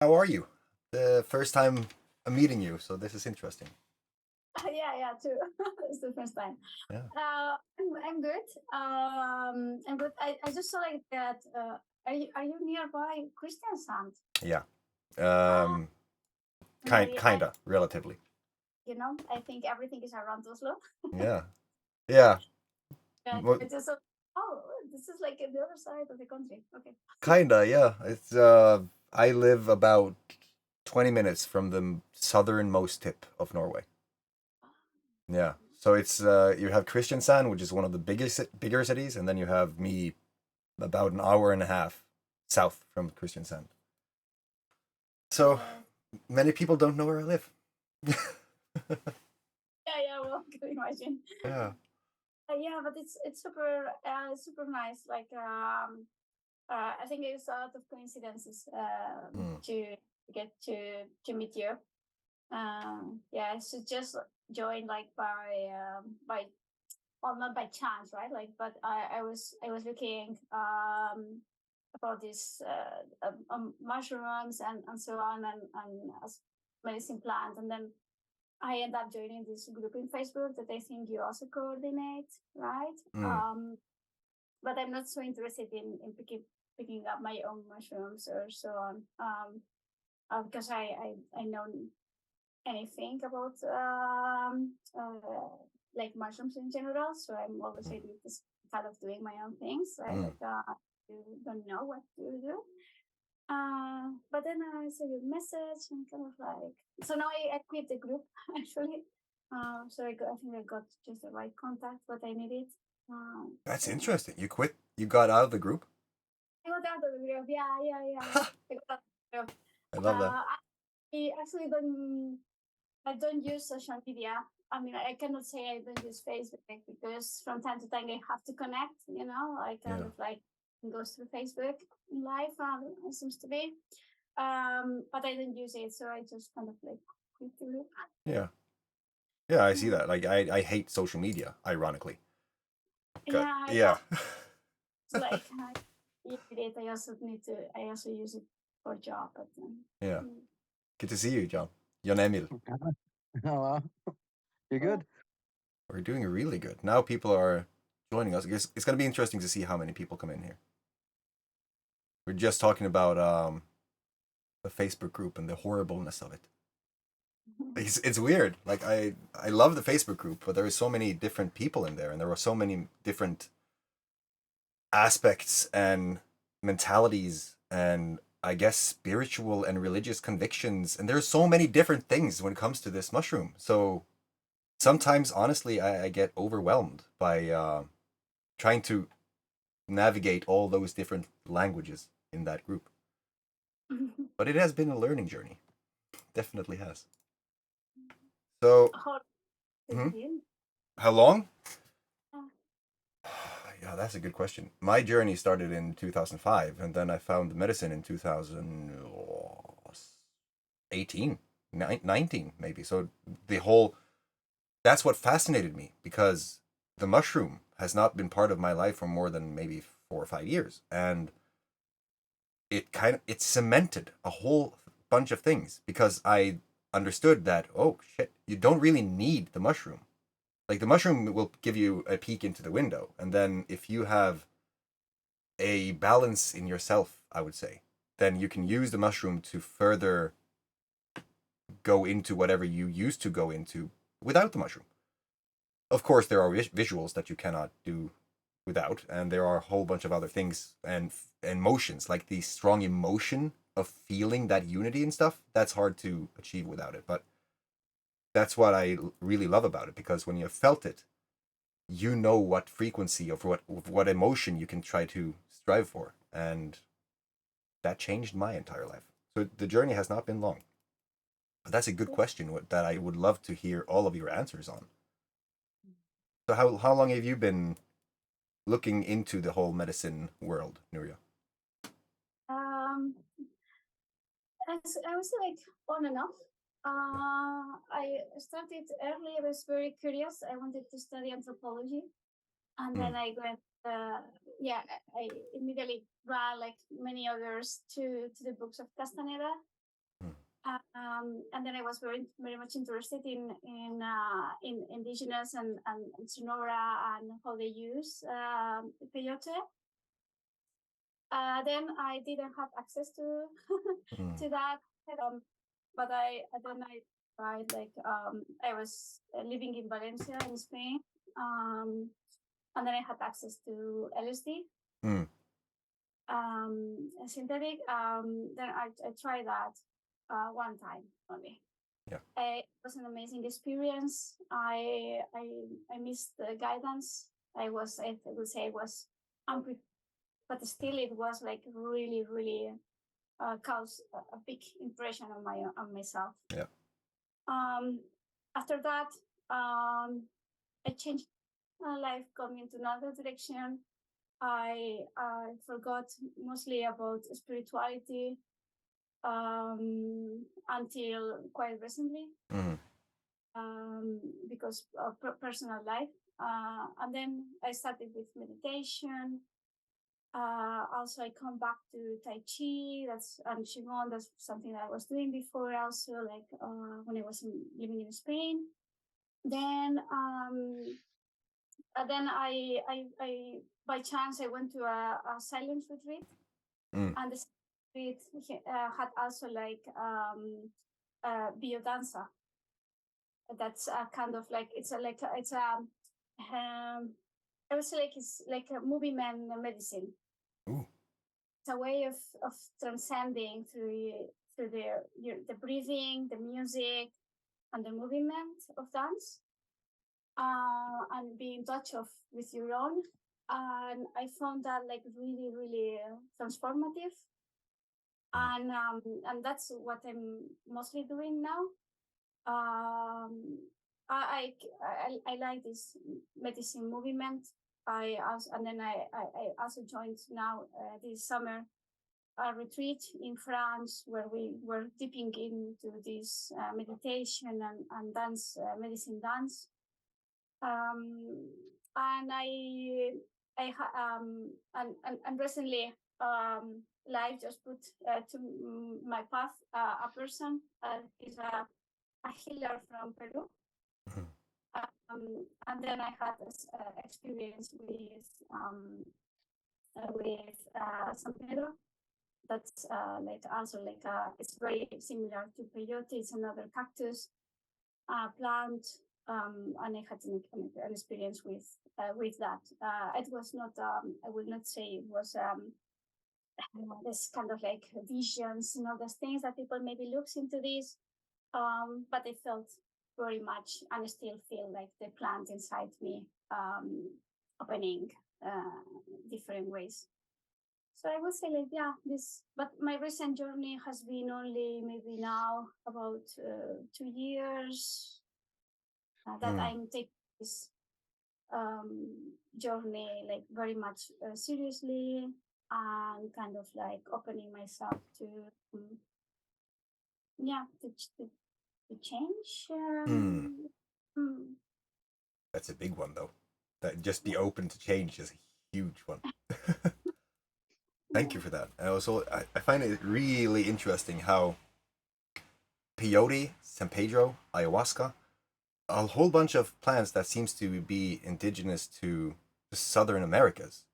How are you? The first time I'm meeting you, so this is interesting. Yeah, too. It's the first time. Yeah. I'm good. I'm good. I just saw like that. Are you nearby Christian Sand? Yeah. Uh, Um, Maybe kinda, relatively. I think everything is around Oslo. Yeah. Yeah. Yeah, Well, I just thought, oh, this is like the other side of the country. Okay. kinda, yeah. I live about 20 minutes from the southernmost tip of Norway. Yeah. So you have Kristiansand, which is one of the bigger cities, and then you have me about an hour and a half south from Kristiansand. So Uh, many people don't know where I live. yeah. Well, can you imagine? Yeah. Yeah, but it's super nice. Like I think it's a lot of coincidences Mm. to get to meet you. Yeah, so just joined like by well, not by chance, right? Like, but I was looking about this mushrooms and so on and as medicine plants, and then I end up joining this group in Facebook that I think you also coordinate, right? Mm. But I'm not so interested in picking up my own mushrooms or so on. Because I know anything about like mushrooms in general. So I'm always Mm. ready to kind of doing my own things. I Mm. like you don't know what to do. But then I saw your message and kind of like so now I quit the group actually. So I think I got just the right contact what I needed. That's So interesting. You quit. You got out of the group. I got out of the group. Yeah. I got out of the group. I love that. I actually don't use social media. I mean, I cannot say I don't use Facebook because from time to time I have to connect. I kind Yeah. of like goes through Facebook in life. It seems to be. But I don't use it, so I just kind of like quit the group. Yeah. Yeah, I see Mm. that. Like I hate social media, ironically. Yeah. Yeah. It's like I use it. I also need to. I also use it for job, but Yeah. mm, Good to see you, John. Jon Emil. Hello. You yeah. good? We're doing really good. Now people are joining us. It's going to be interesting to see how many people come in here. We're just talking about the Facebook group and the horribleness of it. It's weird. Like I love the Facebook group, but there are so many different people in there, and there are so many different aspects and mentalities and I guess spiritual and religious convictions. And there's so many different things when it comes to this mushroom. So sometimes, honestly, I get overwhelmed by trying to navigate all those different languages in that group. But it has been a learning journey. Definitely has. So, How to mhm. begin? How long? Uh, Yeah, that's a good question. My journey started in 2005, and then I found medicine in 2018, 19 maybe. So the whole that's what fascinated me because the mushroom has not been part of my life for more than maybe 4 or 5 years, and it cemented a whole bunch of things because I understood that oh shit, you don't really need the mushroom. Like the mushroom will give you a peek into the window, and then if you have a balance in yourself, I would say, then you can use the mushroom to further go into whatever you used to go into without the mushroom. Of course, there are visuals that you cannot do without, and there are a whole bunch of other things and emotions, like the strong emotion of feeling that unity and stuff. That's hard to achieve without it, but that's what I really love about it because when you have felt it, you know what frequency of what emotion you can try to strive for, and that changed my entire life. So the journey has not been long. But that's a good question that I would love to hear all of your answers on. So how long have you been looking into the whole medicine world, Nuria? um, I was like on and off. Yeah. I started early. I was very curious. I wanted to study anthropology, and Mm. then I went. Yeah, I immediately ran like many others to the books of Castaneda. and then I was very much interested in indigenous and Sonora and how they use peyote. Then I didn't have access to to that, but I tried like I was living in Valencia in Spain, and then I had access to LSD. Synthetic. Then I tried that one time only. Yeah. It was an amazing experience. I missed the guidance. I would say it was unprepared, but still it was like really caused a big impression on myself. Yeah. After that, I changed my life, going into another direction. I forgot mostly about spirituality until quite recently, because of personal life. And then I started with meditation. Also, I come back to Tai Chi. And Qigong. That's something that I was doing before. Also, like when I was living in Spain. Then I by chance I went to a silence retreat, and the retreat had also like biodanza. That's a kind of like I would say like it's like a movement medicine. Ooh. It's a way of transcending through the breathing, the music, and the movement of dance, and be in touch with your own. And I found that like really transformative. And that's what I'm mostly doing now. I like this medicine movement. I also joined now this summer a retreat in France where we were dipping into this meditation and dance, medicine dance. And and recently life just put to my path a person is a healer from Peru. And then I had this experience with San Pedro. That's like also like it's very similar to peyote. It's another cactus plant, and I had an experience with that. It was not. I will not say it was this kind of like visions and all those things that people maybe looks into this. But I felt very much, and I still feel like the plant inside me opening different ways. So I would say like, yeah, this, but my recent journey has been only maybe now about 2 years that I'm taking this journey like very much seriously, and kind of like opening myself to change. That's a big one, though. That just be open to change is a huge one. Thank you for that. And also, I find it really interesting how peyote, San Pedro, ayahuasca, a whole bunch of plants that seems to be indigenous to the Southern Americas.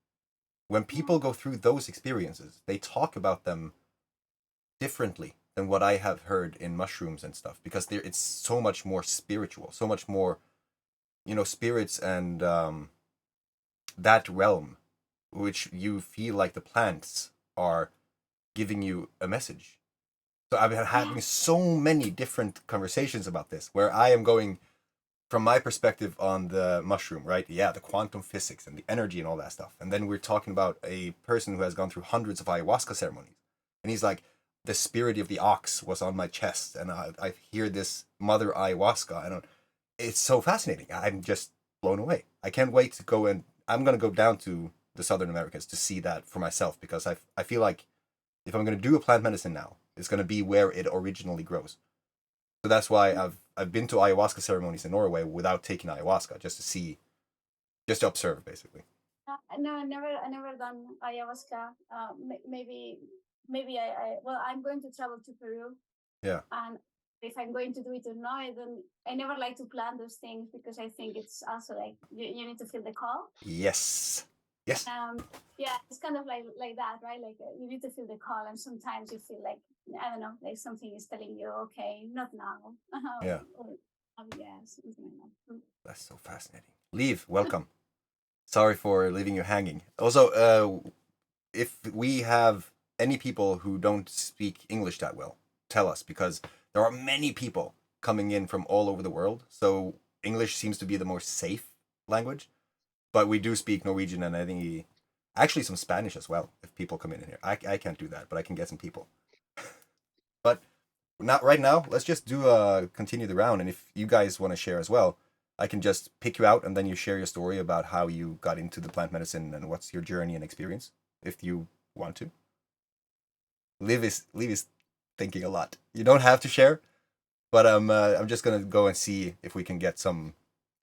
When people go through those experiences, they talk about them differently than what I have heard in mushrooms and stuff, because it's so much more spiritual, so much more, spirits and that realm, which you feel like the plants are giving you a message. So I've been having so many different conversations about this, where I am going from my perspective on the mushroom, right? Yeah, the quantum physics and the energy and all that stuff. And then we're talking about a person who has gone through hundreds of ayahuasca ceremonies. And he's like, the spirit of the ox was on my chest, and I hear this mother ayahuasca. It's so fascinating. I'm just blown away. I can't wait to go, and I'm going to go down to the Southern Americas to see that for myself, because I feel like if I'm going to do a plant medicine now, it's going to be where it originally grows. So that's why I've been to ayahuasca ceremonies in Norway without taking ayahuasca, just to see, just to observe, basically. No, I never done ayahuasca. Maybe I'm going to travel to Peru. Yeah. And if I'm going to do it or not. Then I never like to plan those things because I think it's also like you need to feel the call. Yes. Yes. Yeah, it's kind of like that, right? Like you need to feel the call, and sometimes you feel like, I don't know, like something is telling you, okay, not now. Yeah. Yeah, something like that. That's so fascinating. Leave. Welcome. Sorry for leaving you hanging. Also, if we have any people who don't speak English that well, tell us, because there are many people coming in from all over the world. So English seems to be the more safe language, but we do speak Norwegian and I think actually some Spanish as well. If people come in here, I can't do that, but I can get some people. But not right now. Let's just do continue the round, and if you guys want to share as well, I can just pick you out and then you share your story about how you got into the plant medicine and what's your journey and experience, if you want to. Liv is thinking a lot. You don't have to share, but I'm just gonna go and see if we can get some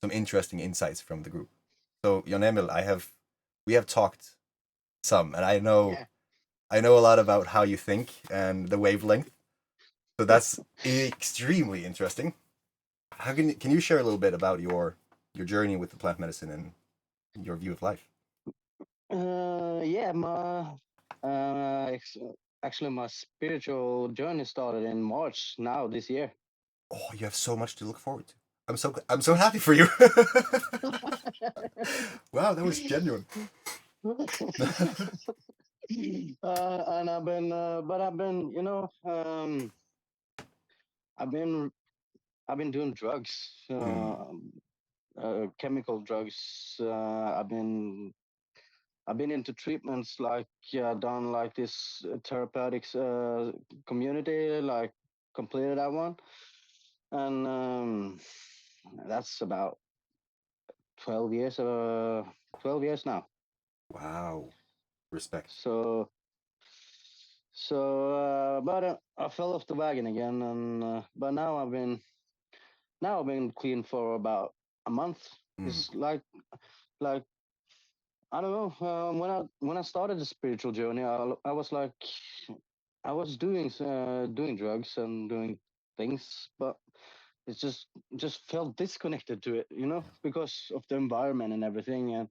interesting insights from the group. So Jon Emil, we have talked some, and Yeah. I know a lot about how you think and the wavelength. So that's extremely interesting. How can you share a little bit about your journey with the plant medicine and your view of life? Yeah, actually my spiritual journey started in March now this year. Oh, you have so much to look forward to. I'm so happy for you. Wow, that was genuine. And I've been, I've been doing drugs, chemical drugs. I've been into treatments like done like this therapeutics community, like completed that one, and that's about 12 years. 12 years now. Wow, respect. So but I fell off the wagon again, and but now I've been clean for about a month. Mm. It's like I don't know. When I started the spiritual journey, I was like, I was doing drugs and doing things, but it just felt disconnected to it, because of the environment and everything, and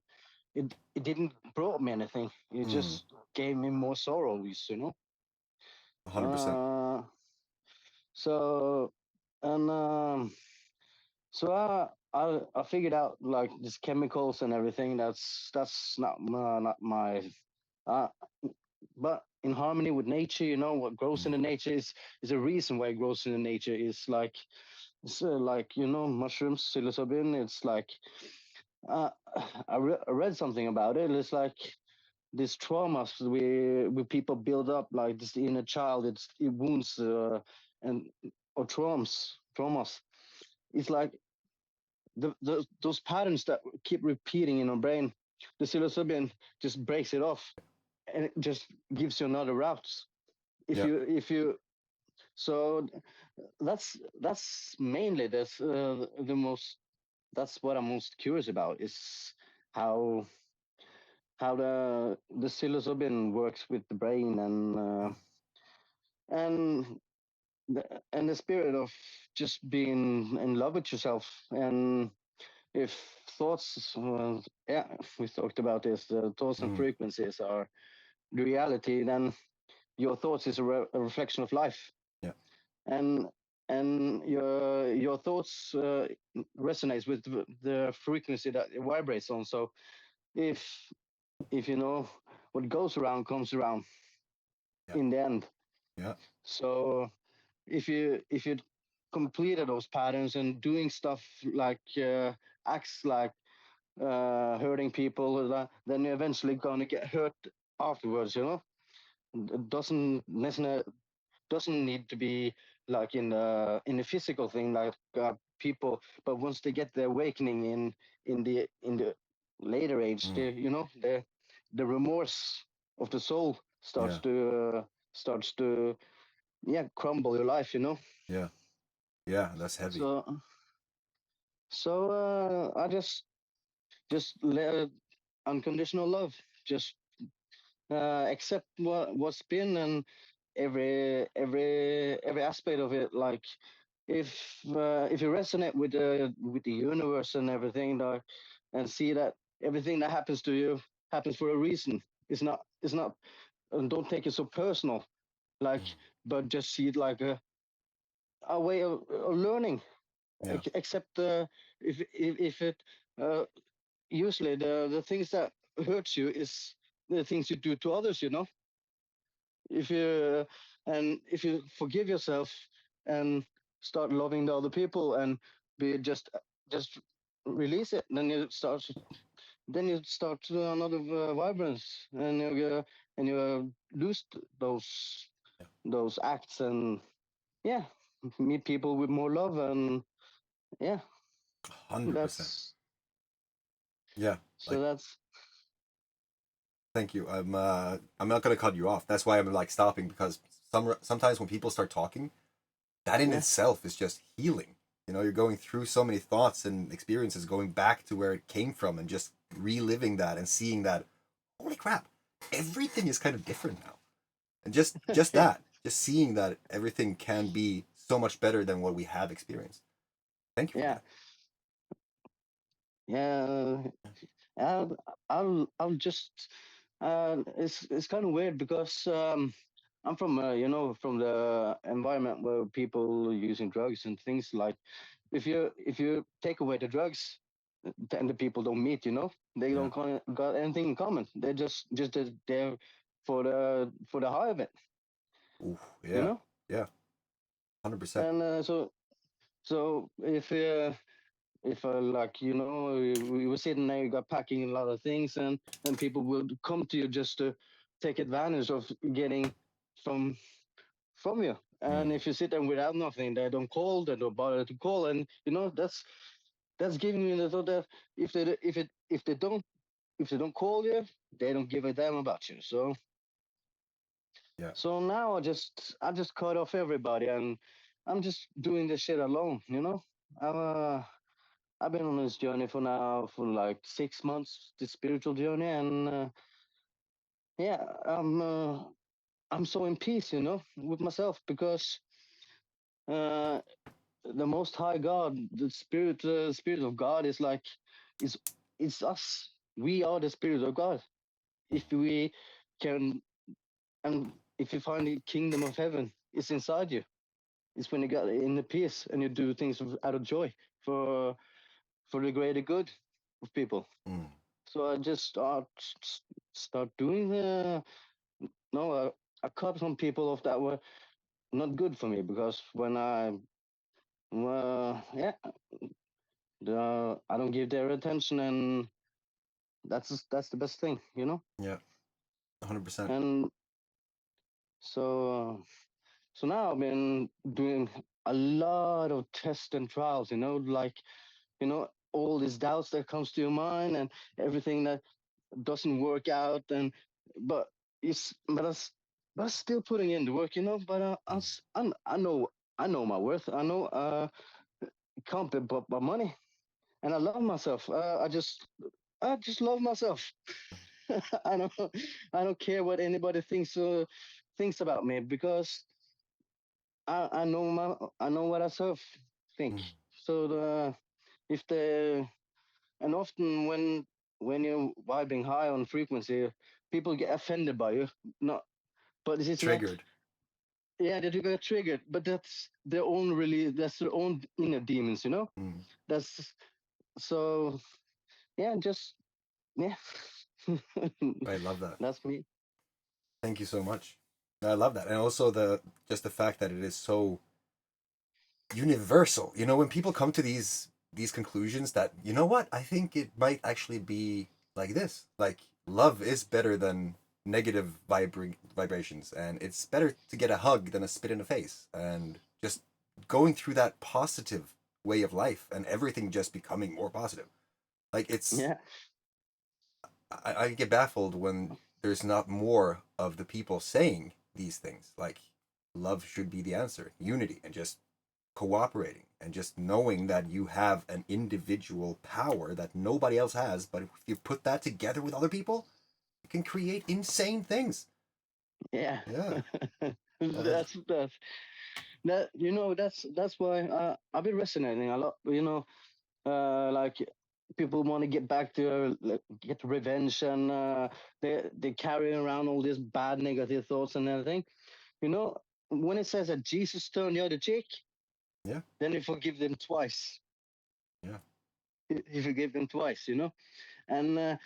it didn't brought me anything. It Mm. just gave me more sorrows. 100%. Uh, so and so I figured out like these chemicals and everything. That's not my. Uh, but in harmony with nature, what grows in the nature is a reason why it grows in the nature. Is like it's like mushrooms, psilocybin. It's like uh, I read something about it. It's like these traumas we people build up, like this inner child. It wounds and or traumas. It's like those patterns that keep repeating in our brain. The psilocybin just breaks it off, and it just gives you another route. If Yeah. you so that's mainly the most. That's what I'm most curious about is how the psilocybin works with the brain and and the spirit of just being in love with yourself. And if thoughts, yeah, we talked about this, the thoughts and Mm. frequencies are the reality, then your thoughts is a reflection of life. Yeah. And your thoughts resonates with the frequency that it vibrates on. So if you know what goes around comes around Yeah. in the end. Yeah. So if you completed those patterns and doing stuff like acts like hurting people, then you're eventually gonna get hurt afterwards. It doesn't need to be like in the physical thing, like people. But once they get the awakening in the later age, Mm. the remorse of the soul Yeah. starts to yeah crumble your life. Yeah. Yeah. That's heavy. So I just let unconditional love, just accept what's been, and every aspect of it, like if you resonate with the universe and everything, and see that everything that happens to you happens for a reason. It's not, and don't take it so personal, like, Mm. but just see it like a way of learning. Yeah. Except if it uh, usually the things that hurts you is the things you do to others. If you if you forgive yourself and start loving the other people and be just release it, then you start another vibrance, and you lose Yeah. those acts, and yeah, meet people with more love, and yeah, 100%. that's Yeah. so Like, that's thank you. I'm not gonna cut you off. That's why I'm like stopping, because sometimes when people start talking, that in yeah, itself is just healing. You're going through so many thoughts and experiences, going back to where it came from, and just reliving that and seeing that, holy crap, everything is kind of different now. And just yeah, that, just seeing that everything can be so much better than what we have experienced. Thank you for yeah, that. yeah. I'll I'll just it's kind of weird because I'm from from the environment where people are using drugs and things. Like, if you take away the drugs, then the people don't meet. They Yeah. don't got anything in common. They're just there for the high of it. Ooh, You yeah. know, Yeah. 100%. and so if like we were sitting there, you got packing a lot of things, and people would come to you just to take advantage of getting from from you. And Mm. if you sit there without nothing, they don't bother to call, and that's giving you the thought that if they don't call you, they don't give a damn about you. Yeah. So now I just cut off everybody, and I'm just doing this shit alone. I'm I've been on this journey for like 6 months, this spiritual journey, and yeah, I'm so in peace, with myself, because uh, the Most High God, the spirit of God, is like is it's us. We are the spirit of God. If we can, and if you find the kingdom of heaven, it's inside you. It's when you got in the peace and you do things out of joy for for the greater good of people. Mm. So I just start doing no I cut some people off that were not good for me, because when yeah, I don't give their attention, and that's the best thing. Yeah. 100%. And so so now I've been doing a lot of tests and trials, like all these doubts that comes to your mind, and everything that doesn't work out, and but it's but I, s- but I'm still putting in the work, but Mm. I know my worth. I know it can't be bought by money, and I love myself. I just love myself. I don't I don't care what anybody thinks about me, because I know what I self think. Mm. So if the and often when you're vibing high on frequency, people get offended by you. Not, but it's not. Triggered. Yeah, that you get triggered, but that's their own inner demons. Mm. That's so yeah, just yeah. I love that. That's me. Thank you so much. I love that. And also the fact that it is so universal. When people come to these conclusions that, what, I think it might actually be like this. Like, love is better than negative vibrations, and it's better to get a hug than a spit in the face, and just going through that positive way of life, and everything just becoming more positive. Like, Yeah, I get baffled when there's not more of the people saying these things. Like, love should be the answer, unity, and just cooperating, and just knowing that you have an individual power that nobody else has, but if you put that together with other people, you can create insane things. yeah. Yeah. Uh, that's that that's why I've been resonating a lot. Like people want to get back to get revenge, and they carry around all these bad negative thoughts and everything. You know, when it says that Jesus turned the other cheek, Yeah. then you forgive them twice. Yeah. You forgive them twice. And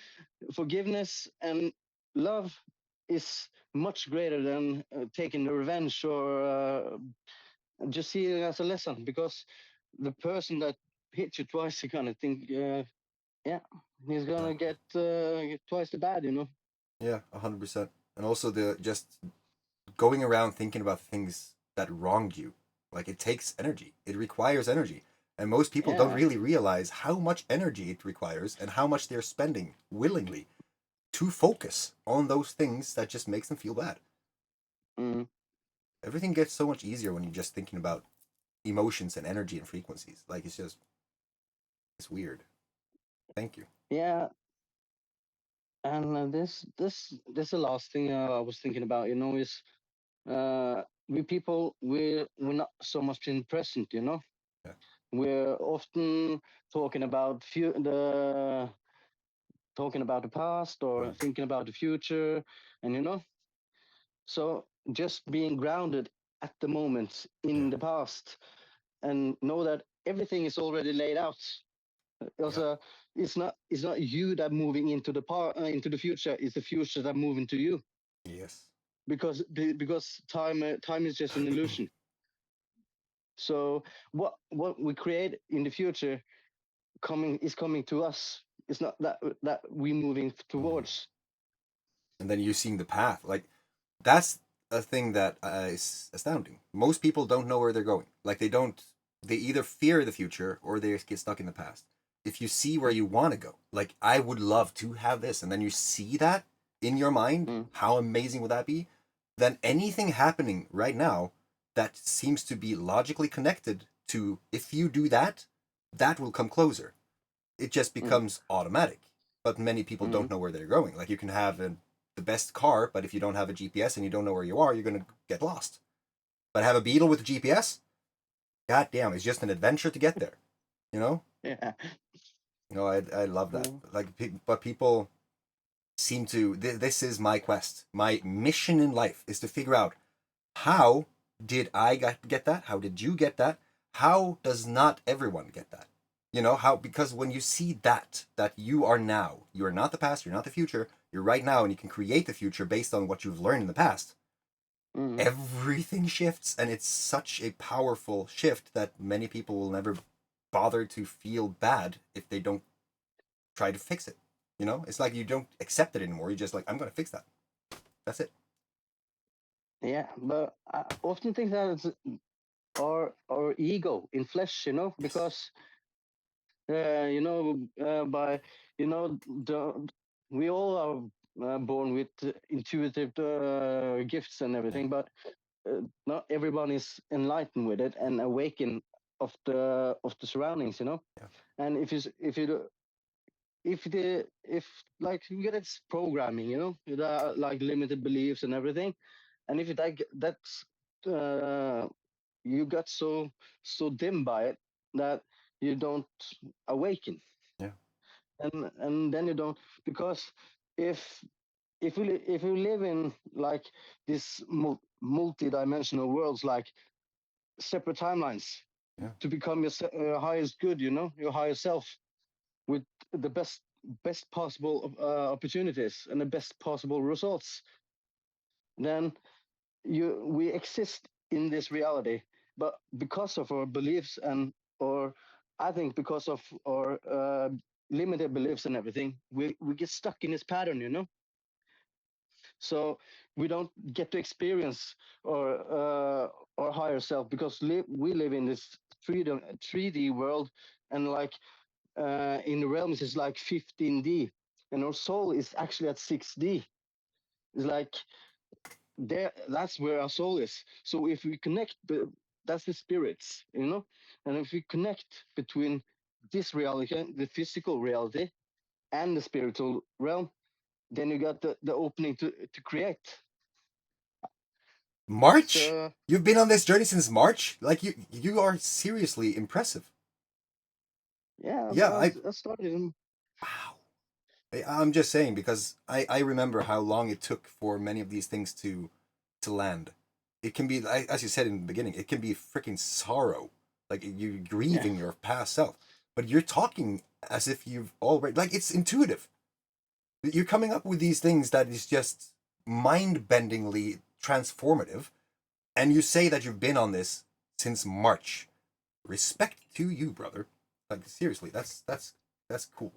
forgiveness and love is much greater than taking the revenge or just see it as a lesson, because the person that hit you twice, you kind of think, yeah, he's gonna Exactly. get twice the bad. Yeah, 100%. And also the just going around thinking about things that wronged you. Like it takes energy. It requires energy. And most people don't Yeah. really realize how much energy it requires and how much they're spending willingly to focus on those things that just makes them feel bad. Mm. Everything gets so much easier when you're just thinking about emotions and energy and frequencies. Like it's weird. Thank you. Yeah. And this the last thing I was thinking about. Is we people we're not so much in present. Yeah. We're often talking about talking about the past or Right. thinking about the future, and so just being grounded at the moment Yeah. in the past, and know that everything is already laid out. Yeah. Also, it's not you that moving into the future. It's the future that moving to you, Yes. because time is just an illusion. So what we create in the future coming to us. It's not that we moving Mhm. towards. And then you're seeing the path. Like that's a thing that is astounding. Most people don't know where they're going. Like they don't. They either fear the future or they get stuck in the past. If you see where you want to go, like I would love to have this, and then you see that in your mind, Mm, how amazing would that be? Then anything happening right now that seems to be logically connected to if you do that, that will come closer. It just mm, becomes automatic. But many people mm. don't know where they're going. Like you can have the best car, but if you don't have a GPS and you don't know where you are, you're gonna get lost. But have a Beetle with a GPS, god damn, it's just an adventure to get there. You know, Yeah. I love that. Mm, Like, but people seem to. This is my quest. My mission in life is to figure out how did I get that? How did you get that? How does not everyone get that? How, because when you see that you are now, you are not the past, you're not the future, you're right now, and you can create the future based on what you've learned in the past, mm. everything shifts, and it's such a powerful shift that many people will never bother to feel bad if they don't try to fix it. It's like you don't accept it anymore. You're just like, I'm gonna fix that. That's it. Yeah, but I often think that it's our ego in flesh, Yes. because by the we all are born with intuitive gifts and Yeah. everything, but not everyone is enlightened with it and awakened of the surroundings. Yeah. And if like you get it's programming, with like limited beliefs and everything, and if that's uh, you got so dim by it that you don't awaken, Yeah. and then you don't, because if if we live in like this multi-dimensional worlds, like separate timelines, Yeah. to become your highest good, your higher self, with the best possible opportunities and the best possible results, then we exist in this reality. But because of our beliefs, and or I think because of our limited beliefs and everything, we get stuck in this pattern, so we don't get to experience our higher self, because we live in this 3D world, and like in the realms is like 15D, and our soul is actually at 6D. It's like there, that's where our soul is. So if we connect, that's the spirits, and if we connect between this reality, the physical reality, and the spiritual realm, then you got the opening to create. March? So You've been on this journey since March? Like you are seriously impressive. yeah, Yeah, I started in. wow. I'm just saying because I remember how long it took for many of these things to land. It can be, as you said in the beginning, it can be freaking sorrow, like you Yeah, grieving your past self. But you're talking as if you've already, like, it's intuitive. You're coming up with these things that is just mind-bendingly transformative, and you say that you've been on this since March. Respect to you, brother. Like, seriously, that's cool.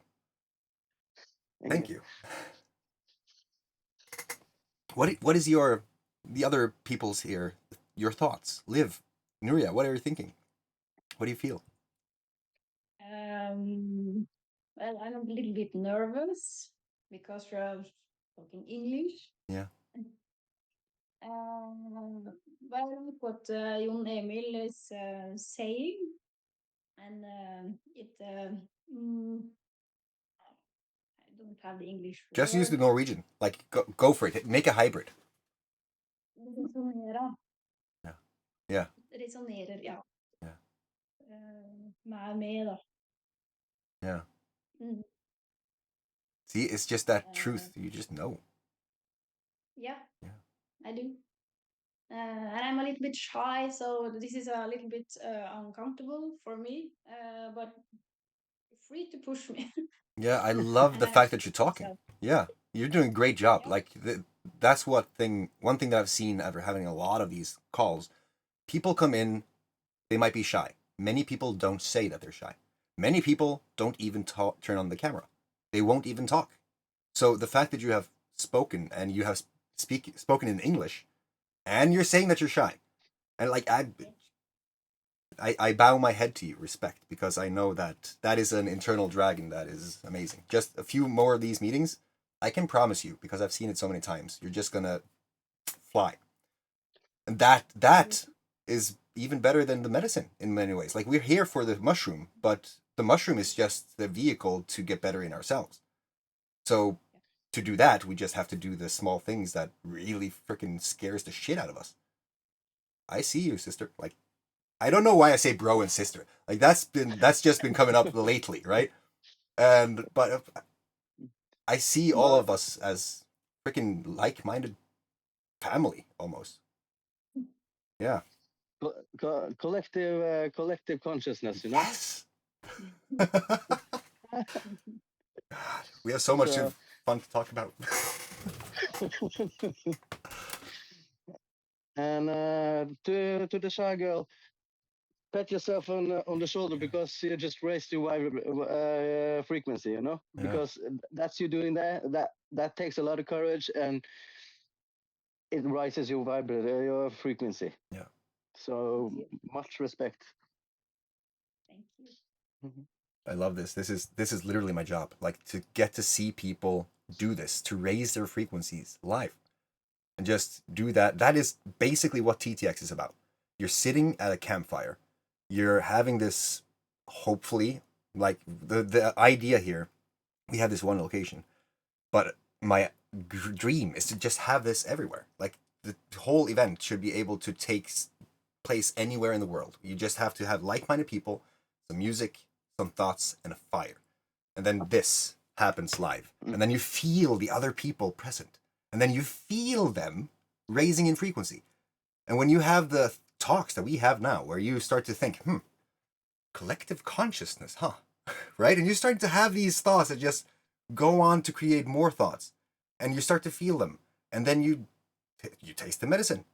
thank Thank you. you. What is the other people's here, your thoughts? Liv, Nuria, what are you thinking? What do you feel? Well, I'm a little bit nervous because we're talking English. Yeah. Well, look what Jon Emil is saying, and I don't have the English Just use word. the Norwegian. Like, go for it. Make a hybrid. Resonera. Yeah. Yeah. Resonerer, ja. Yeah. Med, da. Yeah. Mm. See, it's just that truth. You just know. Yeah, Yeah. I do. And I'm a little bit shy, so this is a little bit uncomfortable for me. But free to push me, Yeah, I love and the I have fact to that you're push talking. myself. Yeah, you're doing a great job. Yeah. Like that's one thing that I've seen after having a lot of these calls. People come in, they might be shy. Many people don't say that they're shy. Many people don't even turn on the camera. They won't even talk. So the fact that you have spoken and you have spoken in English, and you're saying that you're shy, and like I bow my head to you, respect, because I know that that is an internal dragon that is amazing. Just a few more of these meetings, I can promise you, because I've seen it so many times, you're just gonna fly. And that is even better than the medicine in many ways. Like, we're here for the mushroom, but the mushroom is just the vehicle to get better in ourselves. So to do that, we just have to do the small things that really freaking scares the shit out of us. I see you, sister. Like, I don't know why I say bro and sister. Like, that's just been coming up lately, right? And but I see all But of us as freaking like-minded family almost. Yeah. collective consciousness, you know. Yes. We have so much So fun to talk about. and to the shy girl, pat yourself on the shoulder because you just raised your frequency, you know, Yeah. because that's you doing that takes a lot of courage, and it rises your your frequency. Yeah. So much respect. Thank you. I love this. This is literally my job. Like, to get to see people do this, to raise their frequencies live, and just do that. That is basically what TTX is about. You're sitting at a campfire. You're having this, hopefully, like the idea here. We have this one location, but my dream is to just have this everywhere. Like, the whole event should be able to take place anywhere in the world. You just have to have like-minded people, some music, some thoughts, and a fire, and then this happens live, and then you feel the other people present, and then you feel them raising in frequency. And when you have the talks that we have now, where you start to think, collective consciousness, huh? Right? And you start to have these thoughts that just go on to create more thoughts, and you start to feel them, and then you taste the medicine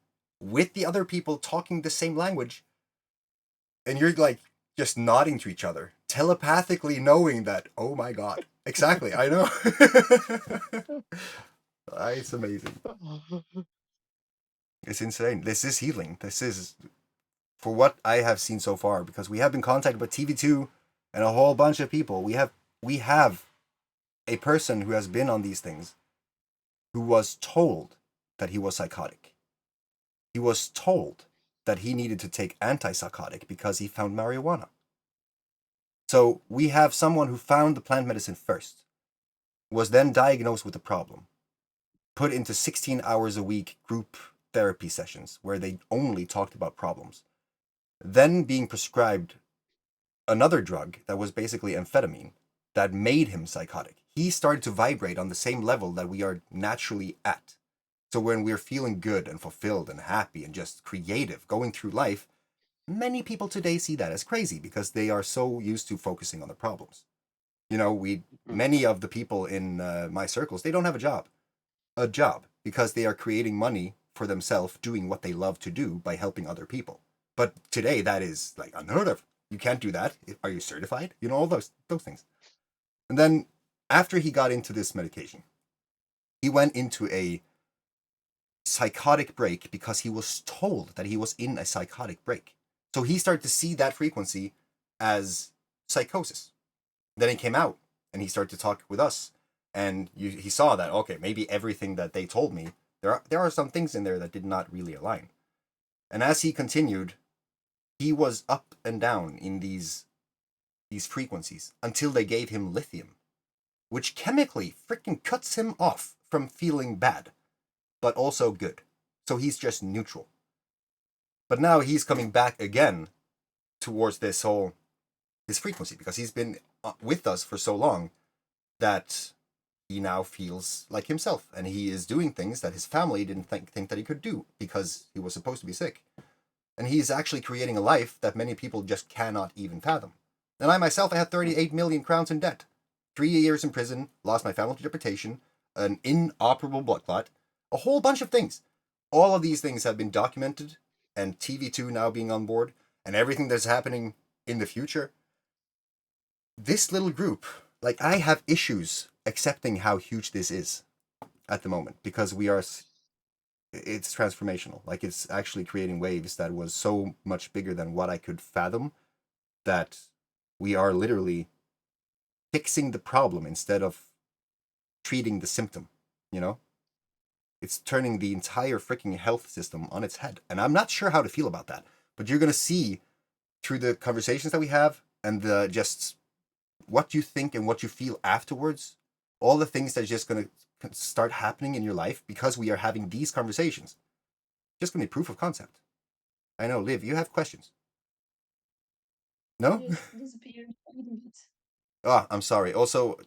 with the other people talking the same language, and you're like just nodding to each other, telepathically knowing that, oh my god, exactly, I know. It's amazing. It's insane. This is healing. This is, for what I have seen so far, because we have been contacted by TV2 and a whole bunch of people. We have a person who has been on these things who was told that he was psychotic. He was told that he needed to take antipsychotic because he found marijuana. So we have someone who found the plant medicine first, was then diagnosed with the problem, put into 16 hours a week group therapy sessions where they only talked about problems, then being prescribed another drug that was basically amphetamine that made him psychotic. He started to vibrate on the same level that we are naturally at. So when we're feeling good and fulfilled and happy and just creative going through life, many people today see that as crazy because they are so used to focusing on the problems. You know, many of the people in my circles, they don't have a job because they are creating money for themselves doing what they love to do by helping other people. But today that is like unheard of. You can't do that. Are you certified? You know, all those things. And then after he got into this medication, he went into a psychotic break because he was told that he was in a psychotic break. So he started to see that frequency as psychosis. Then he came out and he started to talk with us, and he saw that, okay, maybe everything that they told me, there are some things in there that did not really align. And as he continued, he was up and down in these frequencies until they gave him lithium, which chemically freaking cuts him off from feeling bad, but also good. So he's just neutral. But now he's coming back again towards this frequency because he's been with us for so long that he now feels like himself, and he is doing things that his family didn't think that he could do because he was supposed to be sick. And he's actually creating a life that many people just cannot even fathom. And I myself, I had 38 million crowns in debt, 3 years in prison, lost my family to deportation, an inoperable blood clot, a whole bunch of things. All of these things have been documented, and TV2 now being on board, and everything that's happening in the future. This little group, like, I have issues accepting how huge this is at the moment because it's transformational. Like, it's actually creating waves that was so much bigger than what I could fathom, that we are literally fixing the problem instead of treating the symptom, you know? It's turning the entire freaking health system on its head. And I'm not sure how to feel about that. But you're going to see through the conversations that we have and the just what you think and what you feel afterwards, all the things that are just going to start happening in your life because we are having these conversations. Just going to be proof of concept. I know, Liv, you have questions. No? Disappeared a little bit. Oh, I'm sorry. Also,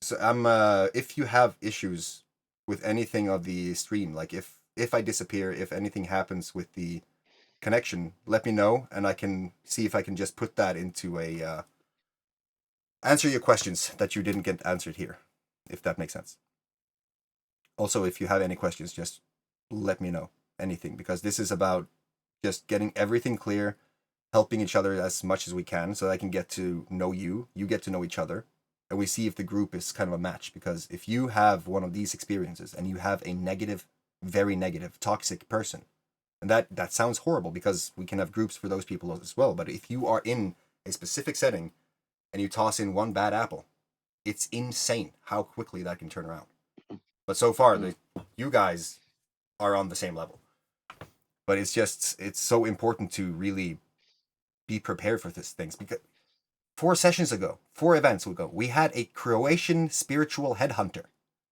so if you have issues with anything of the stream, like if I disappear, if anything happens with the connection, let me know, and I can see if I can just put that into a answer your questions that you didn't get answered here, if that makes sense. Also, if you have any questions, just let me know anything, because this is about just getting everything clear, helping each other as much as we can, so that I can get to know you get to know each other, and we see if the group is kind of a match. Because if you have one of these experiences and you have a negative, very negative, toxic person, and that sounds horrible because we can have groups for those people as well, but if you are in a specific setting and you toss in one bad apple, it's insane how quickly that can turn around. But so far, you guys are on the same level. But it's so important to really be prepared for these things, because 4 events ago, we had a Croatian spiritual headhunter.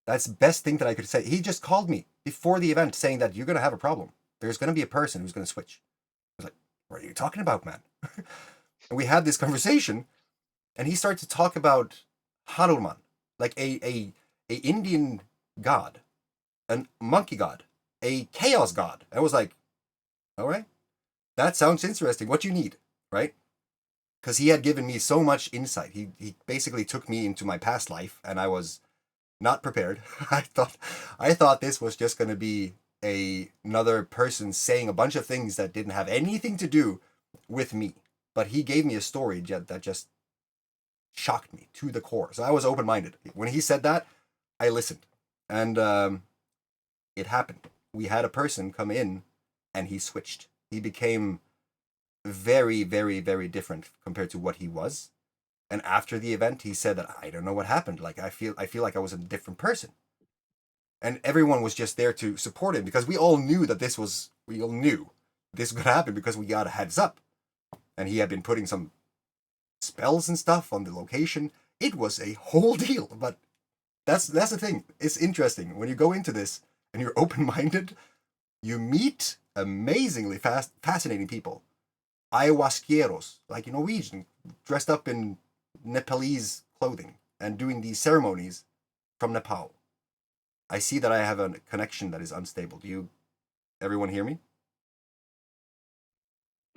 That's the best thing that I could say. He just called me before the event saying that you're going to have a problem. There's going to be a person who's going to switch. I was like, what are you talking about, man? And we had this conversation, and he started to talk about Hanuman, like a Indian god, a monkey god, a chaos god. I was like, all right, that sounds interesting. What do you need, right? Because he had given me so much insight. He basically took me into my past life, and I was not prepared. I thought this was just going to be another person saying a bunch of things that didn't have anything to do with me. But he gave me a story that just shocked me to the core. So I was open-minded. When he said that, I listened. And it happened. We had a person come in, and he switched. He became very, very, very different compared to what he was. And after the event, he said that, I don't know what happened. Like, I feel like I was a different person. And everyone was just there to support him, because we all knew this was going to happen, because we got a heads up. And he had been putting some spells and stuff on the location. It was a whole deal. But that's the thing. It's interesting when you go into this and you're open-minded. you meet amazingly fascinating people. Ayahuasqueros, like Norwegian, dressed up in Nepalese clothing and doing these ceremonies from Nepal. I see that I have a connection that is unstable. Do you, everyone hear me?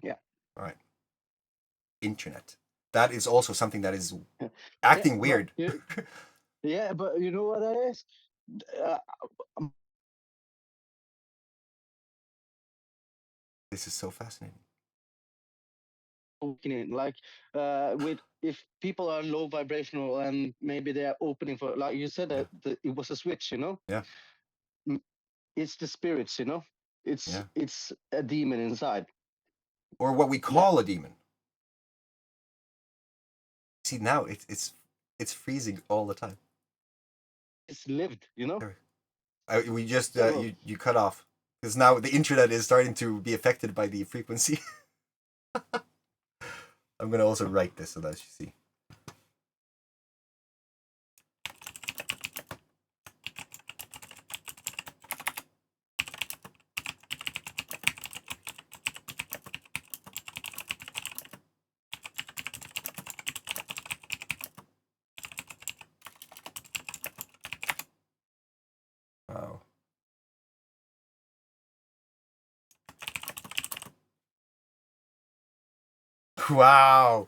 Yeah. All right. Internet. That is also something that is acting weird. Yeah, but you know what that is? This is so fascinating. Like with if people are low vibrational and maybe they are opening for, like you said, that it was a switch, Yeah. It's the spirits, it's Yeah. it's a demon inside, or what we call a demon. See, now it's freezing all the time. It's lived, We just you cut off because now the internet is starting to be affected by the frequency. I'm gonna also write this so that you see. Wow. Wow.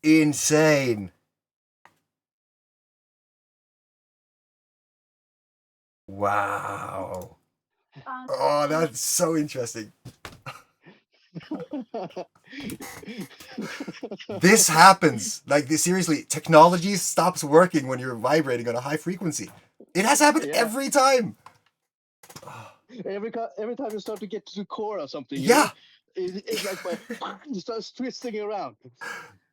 Insane. Wow. Oh, that's so interesting. This happens. Like this, seriously, technology stops working when you're vibrating on a high frequency. It has happened every time. Every time you start to get to the core or something, it's like it starts twisting around.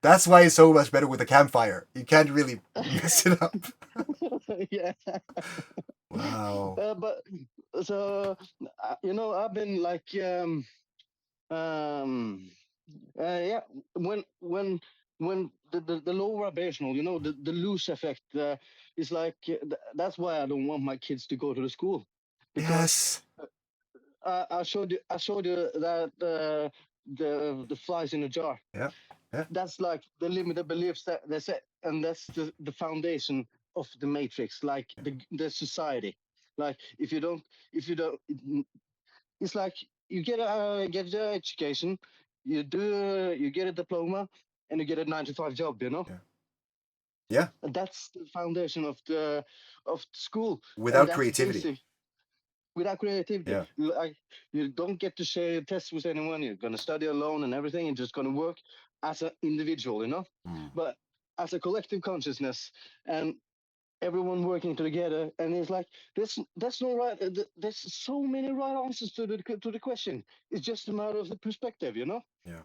That's why it's so much better with a campfire. You can't really mess it up. Yeah. Wow. But so I've been like yeah, when the low vibrational, the loose effect is like that's why I don't want my kids to go to the school, because I showed you that the flies in a jar. Yeah. That's like the limited beliefs that they say, and that's the foundation of the matrix, like the society. Like if you don't, it's like you get your education, you get a diploma, and you get a 9 to 5 job. Yeah. And that's the foundation of the school. Without creativity. Basic. Without creativity, Yeah. like you don't get to share your tests with anyone. You're gonna study alone and everything. You're just gonna work as an individual, But as a collective consciousness, and everyone working together, and it's like there's no right. There's so many right answers to the question. It's just a matter of the perspective, Yeah.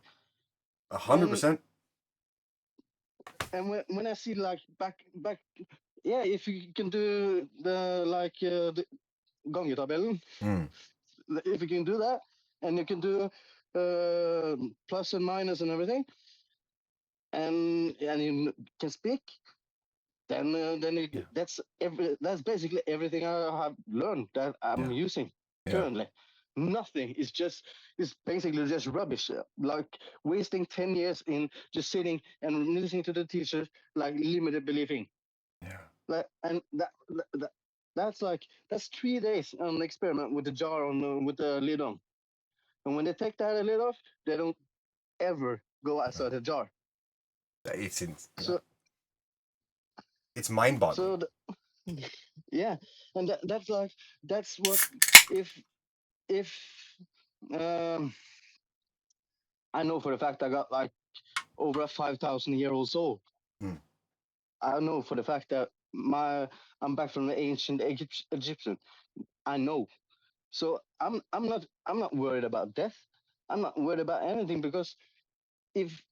100%. And when I see like back, yeah, if you can do the like the gangetabellen, if you can do that, and you can do plus and minus and everything, and you can speak, then that's basically everything I have learned that I'm using currently. Nothing is basically just rubbish, like wasting 10 years in just sitting and listening to the teacher, like limited believing. Like, and that's 3 days on an experiment with the jar on with the lid on, and when they take that lid off, they don't ever go outside the jar. It's mind-boggling. So yeah, and that's what if I know for the fact I got like over a 5,000-year-old soul. I know for the fact that I'm back from the ancient Egyptian. I know. So I'm not worried about death. I'm not worried about anything, because if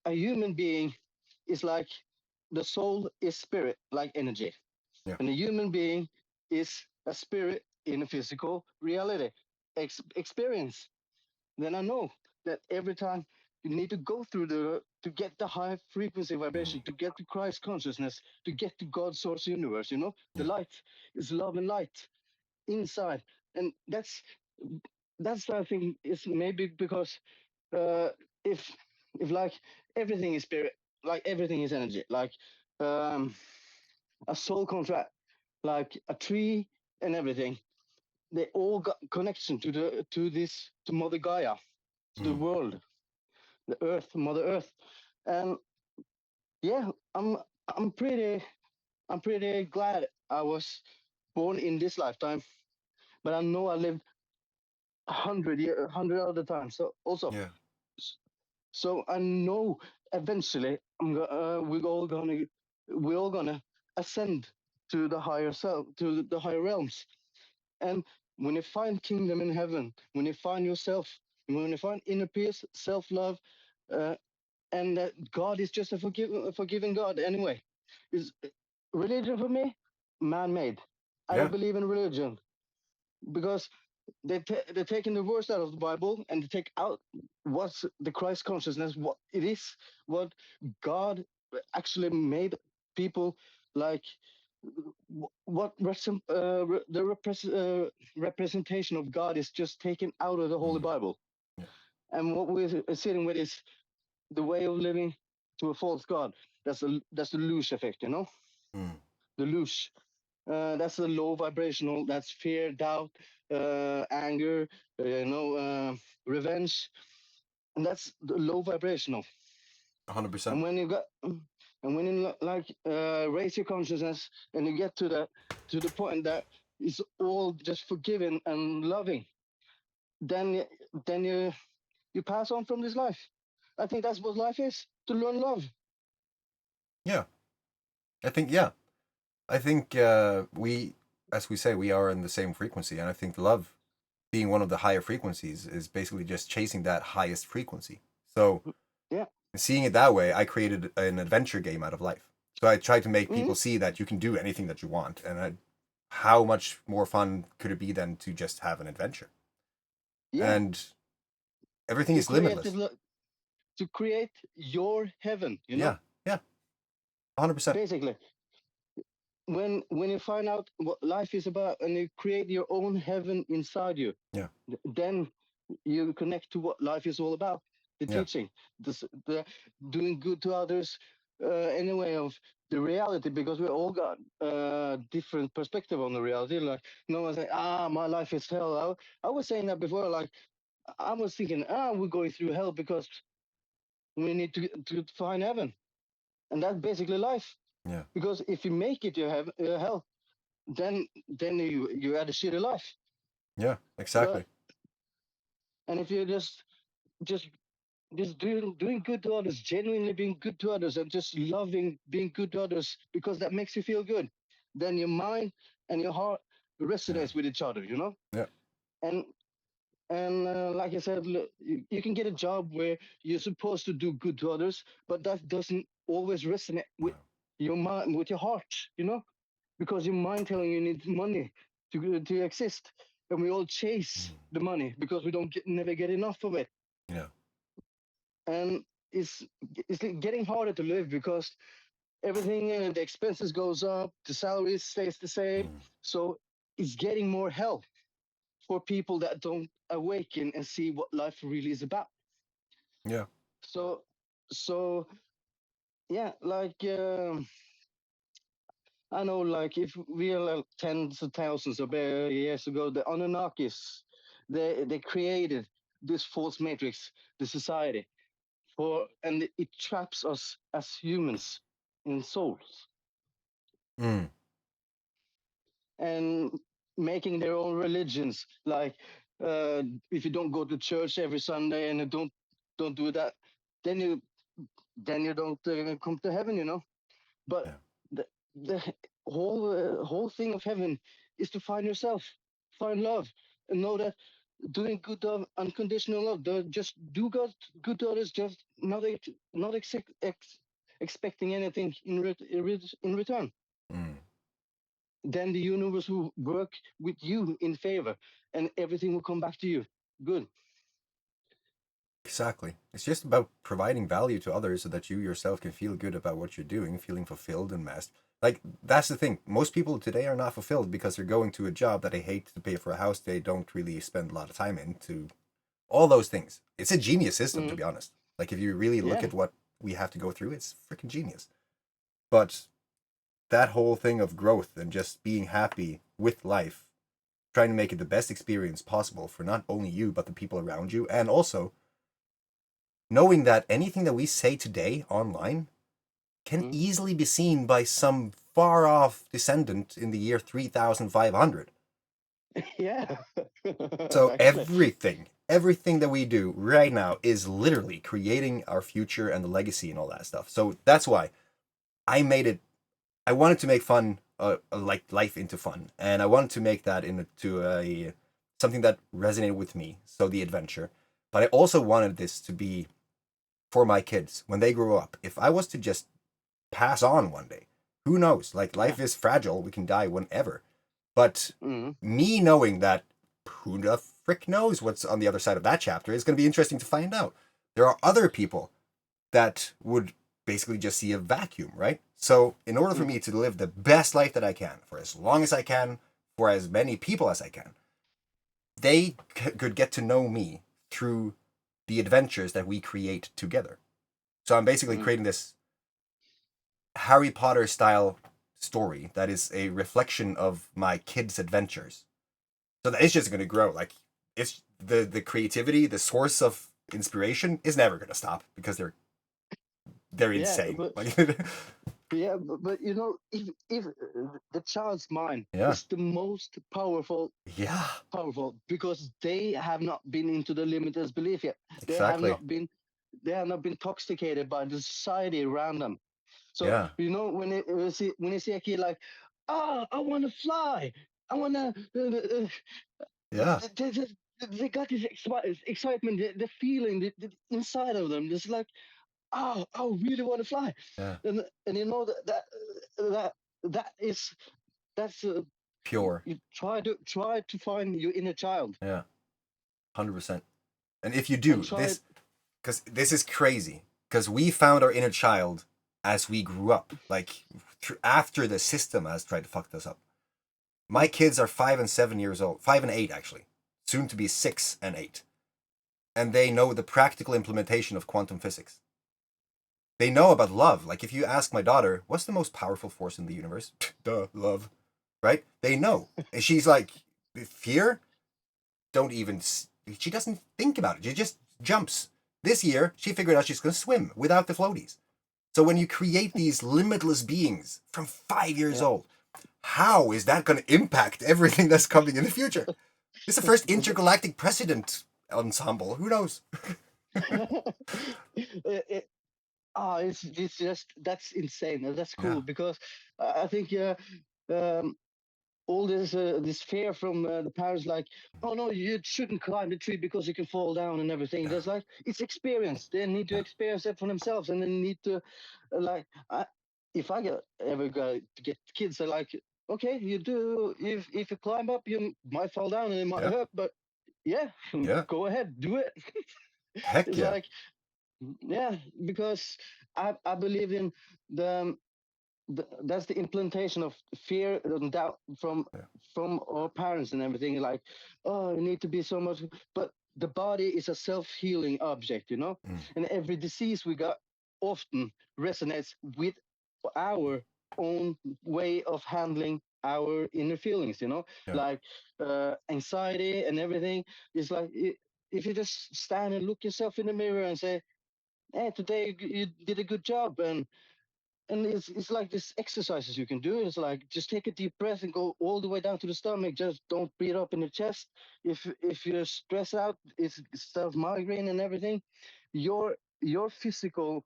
a human being is like, the soul is spirit, like energy, and a human being is a spirit in a physical reality experience, then I know that every time you need to go through to get the high frequency vibration, to get to Christ consciousness, to get to God's source universe, the light is love and light inside. And that's that's I think is maybe because uh, if like everything is spirit, like everything is energy, like um, a soul contract, like a tree and everything, they all got connection to to Mother Gaia, to the Mm. world, the Earth, Mother Earth, and yeah, I'm pretty I'm pretty glad I was born in this lifetime, but I know I lived 100 other times. So also, Yeah. so I know eventually we're all gonna ascend to the higher self, to the higher realms. And when you find kingdom in heaven, when you find yourself, when you find inner peace, self-love, uh, and that God is just a forgiving God anyway. Is religion for me man-made? I don't Yeah. believe in religion because they're taking the worst out of the Bible and they take out what's the Christ consciousness, what it is, what God actually made people like. What representation of God is just taken out of the Holy Mm. Bible, Yeah. and what we're sitting with is the way of living to a false God. That's the loosh effect, you know, Mm. the loosh. That's the low vibrational. That's fear, doubt, anger, revenge, and that's the low vibrational. 100%. And when you got, and when you like raise your consciousness and you get to the point that it's all just forgiving and loving, then then you pass on from this life. I think that's what life is, to learn love. Yeah. I think, yeah. I think we, as we say, we are in the same frequency. And I think love being one of the higher frequencies is basically just chasing that highest frequency. So, Yeah. seeing it that way, I created an adventure game out of life. So I tried to make Mm-hmm. people see that you can do anything that you want, and how much more fun could it be than to just have an adventure? Yeah. And everything To is create limitless. to create your heaven, you know. Yeah, yeah, 100%. Basically, when you find out what life is about and you create your own heaven inside you, Yeah, then you connect to what life is all about. The yeah, teaching, the doing good to others, anyway of the reality, because we all got different perspective on the reality. Like no one say, my life is hell. I was saying that before. Like I was thinking, we're going through hell because we need to find heaven, and that's basically life. yeah, Because if you make it, you have hell. Then you had a shitty life. yeah, But exactly. and if you just doing good to others, genuinely being good to others, and just loving being good to others because that makes you feel good, then your mind and your heart Yeah, resonates with each other, you know. yeah, And like I said, look, you can get a job where you're supposed to do good to others, but that doesn't always resonate with no, your mind, with your heart, you know, because your mind telling you need money to exist, and we all chase mm, the money because we don't never get enough of it, yeah, and it's it's like getting harder to live because everything the expenses goes up, the salary stays the same, mm, so it's getting more hell for people that don't awaken and see what life really is about. yeah, So so yeah, like I know, like if we are like tens of thousands of years ago, the Anunnakis, they created this false matrix, the society, and it traps us as humans in souls mm, and making their own religions. Like if you don't go to church every Sunday and you don't do that, then you don't come to heaven, you know. But yeah, the whole thing of heaven is to find yourself, find love, and know that doing good unconditional love, just do good to others, just not expecting anything in return. mm, Then the universe will work with you in favor, and everything will come back to you. Good. Exactly. It's just about providing value to others so that you yourself can feel good about what you're doing, feeling fulfilled and mastered. Like, that's the thing. Most people today are not fulfilled because they're going to a job that they hate, to pay for a house they don't really spend a lot of time in, to all those things. It's a genius system, to Mm, be honest. Like, if you really look yeah. at what we have to go through, it's freaking genius. But that whole thing of growth and just being happy with life, trying to make it the best experience possible for not only you, but the people around you, and also knowing that anything that we say today online can Mm, easily be seen by some far off descendant in the year 3500. yeah. So Actually. everything that we do right now is literally creating our future and the legacy and all that stuff. So that's why I made it. I wanted to make fun, like life into fun, and I wanted to make that into a something that resonated with me. So the adventure, but I also wanted this to be for my kids when they grow up. If I was to just pass on one day, who knows? Like, Yeah. life is fragile. We can die whenever. But Mm, me knowing that, who the frick knows what's on the other side of that chapter, is going to be interesting to find out. There are other people that would basically just see a vacuum, right? So, in order for mm, me to live the best life that I can, for as long as I can, for as many people as I can, they could get to know me through the adventures that we create together. So, I'm basically mm. creating this Harry Potter style story that is a reflection of my kids' adventures. So that it's just going to grow. Like, it's the creativity, the source of inspiration is never going to stop because they're Yeah, insane. but Like, yeah, but you know, if the child's mind yeah, is the most powerful, yeah, because they have not been into the limitless belief yet. They have exactly. not been they have not been intoxicated by the society around them. So Yeah, you know, when you see a kid like, oh, I want to fly, I want to, yeah, they got this excitement, the feeling inside of them. Just like, oh, I really want to fly, yeah. and you know that that is that's Pure. you try to find your inner child Yeah, 100%. And if you and do try. this, because this is crazy, because we found our inner child as we grew up, like after the system has tried to fuck us up. My Mm, kids are 5 and 7 years old, 5 and 8 actually, soon to be 6 and 8, and they know the practical implementation of quantum physics. They know about love. Like, if you ask my daughter, what's the most powerful force in the universe? Duh, love, right? They know, and she's like, fear. Don't even. She doesn't think about it. She just jumps. This year, she figured out she's going to swim without the floaties. So when you create these limitless beings from 5 years yeah. old, how is that going to impact everything that's coming in the future? It's the first intergalactic president ensemble. Who knows? It, it's just that's insane. That's Yeah. cool because I think um, all this fear from the parents, like, oh no, you shouldn't climb the tree because you can fall down and everything. Yeah. There's like it's experience. They need to Yeah. experience it for themselves, and they need to like. If I ever go to get kids, they're like, okay, you do. If you climb up, you might fall down and it might Yeah. hurt, but yeah, Yeah. go ahead, do it. Heck It's yeah. like, yeah, because I believe in the, that's the implantation of fear and doubt Yeah. from our parents and everything. Like, oh, you need to be so much, but the body is a self-healing object, you know, Mm. and every disease we got often resonates with our own way of handling our inner feelings, you know, Yeah. like anxiety and everything. Is like if you just stand and look yourself in the mirror and say, hey, today you did a good job, and it's like this exercises you can do. It's like just take a deep breath and go all the way down to the stomach. Just don't breathe up in the chest. If you're stressed out, it's self migraine and everything. Your physical,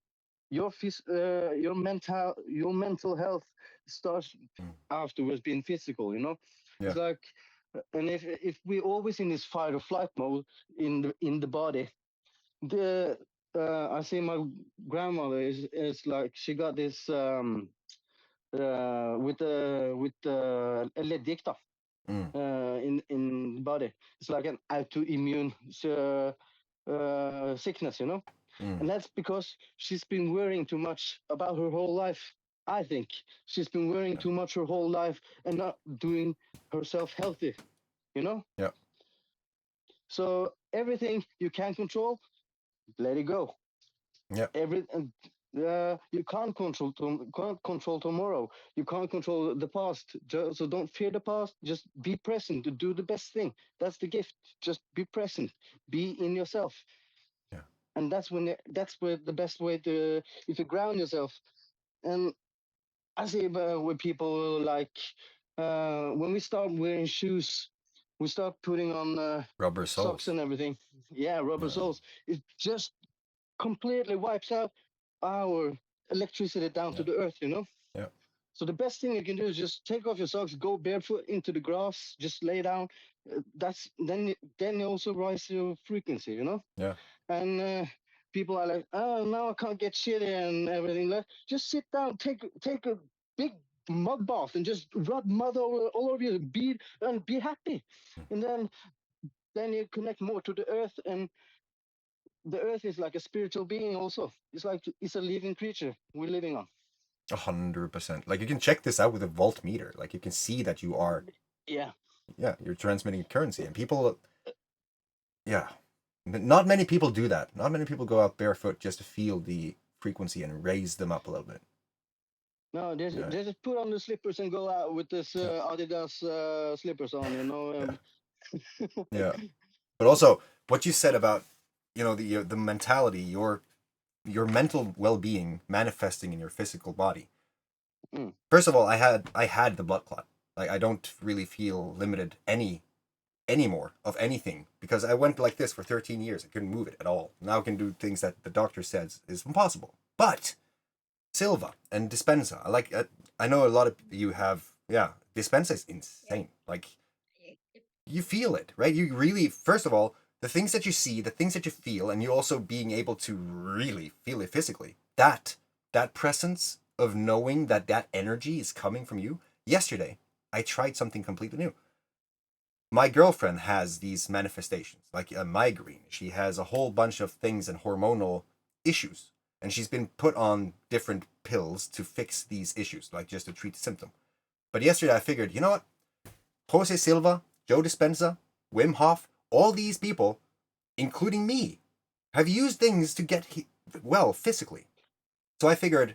your mental health starts Mm. afterwards being physical. You know, Yeah. it's like, and if we're always in this fight or flight mode in the body, the I see my grandmother is like she got this with ledgikta Mm. in the body. It's like an autoimmune sickness, Mm. and that's because she's been worrying too much about her whole life. I think she's been worrying too much her whole life and not doing herself healthy, Yeah. So everything you can control, let it go. Yeah. You can't control tomorrow. You can't control the past. So don't fear the past. Just be present to do the best thing. That's the gift. Just be present. Be in yourself. Yeah. And that's where the best way to, if you ground yourself. And I see with people like when we start wearing shoes, we start putting on Rubber socks soles. and everything. Yeah, rubber Yeah. soles. It just completely wipes out our electricity down to Yeah. the earth, Yeah. So the best thing you can do is just take off your socks, go barefoot into the grass, just lay down. Then you also rise your frequency, Yeah. And people are like, oh, now I can't get shitty and everything. Like, just sit down, take a big mud bath, and just rub mud all over you. Be happy, and then you connect more to the earth, and the earth is like a spiritual being also. It's a living creature we're living on. 100%. Like you can check this out with a voltmeter. Like you can see that you are, Yeah. you're transmitting currency, and people, yeah, not many people do that. Not many people go out barefoot just to feel the frequency and raise them up a little bit. No, Yeah. they just put on the slippers and go out with this Adidas slippers on, Yeah. Yeah. But also, what you said about, the mentality, your mental well-being manifesting in your physical body. Mm. First of all, I had the blood clot. Like I don't really feel limited anymore of anything because I went like this for 13 years. I couldn't move it at all. Now I can do things that the doctor says is impossible. But Silva and Dispensa, I know a lot of you have, Dispensa is insane. Like you feel it, right? You really, first of all, the things that you see, the things that you feel, and you also being able to really feel it physically. That presence of knowing that energy is coming from you. Yesterday, I tried something completely new. My girlfriend has these manifestations, like a migraine. She has a whole bunch of things and hormonal issues, and she's been put on different pills to fix these issues, like just to treat the symptom. But yesterday, I figured, you know what? Jose Silva, Joe Dispenza, Wim Hof, all these people, including me, have used things to get well physically. So I figured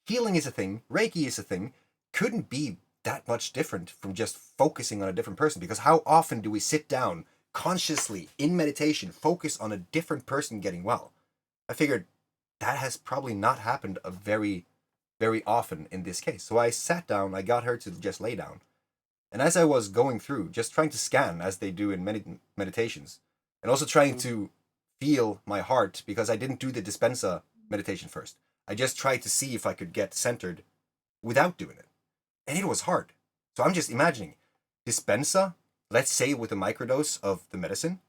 healing is a thing, Reiki is a thing, couldn't be that much different from just focusing on a different person. Because how often do we sit down consciously in meditation, focus on a different person getting well? I figured that has probably not happened a very, very often in this case. So I sat down, I got her to just lay down. And as I was going through, just trying to scan as they do in many meditations, and also trying to feel my heart because I didn't do the dispensa meditation first. I just tried to see if I could get centered without doing it. And it was hard. So I'm just imagining dispensa, let's say with a microdose of the medicine,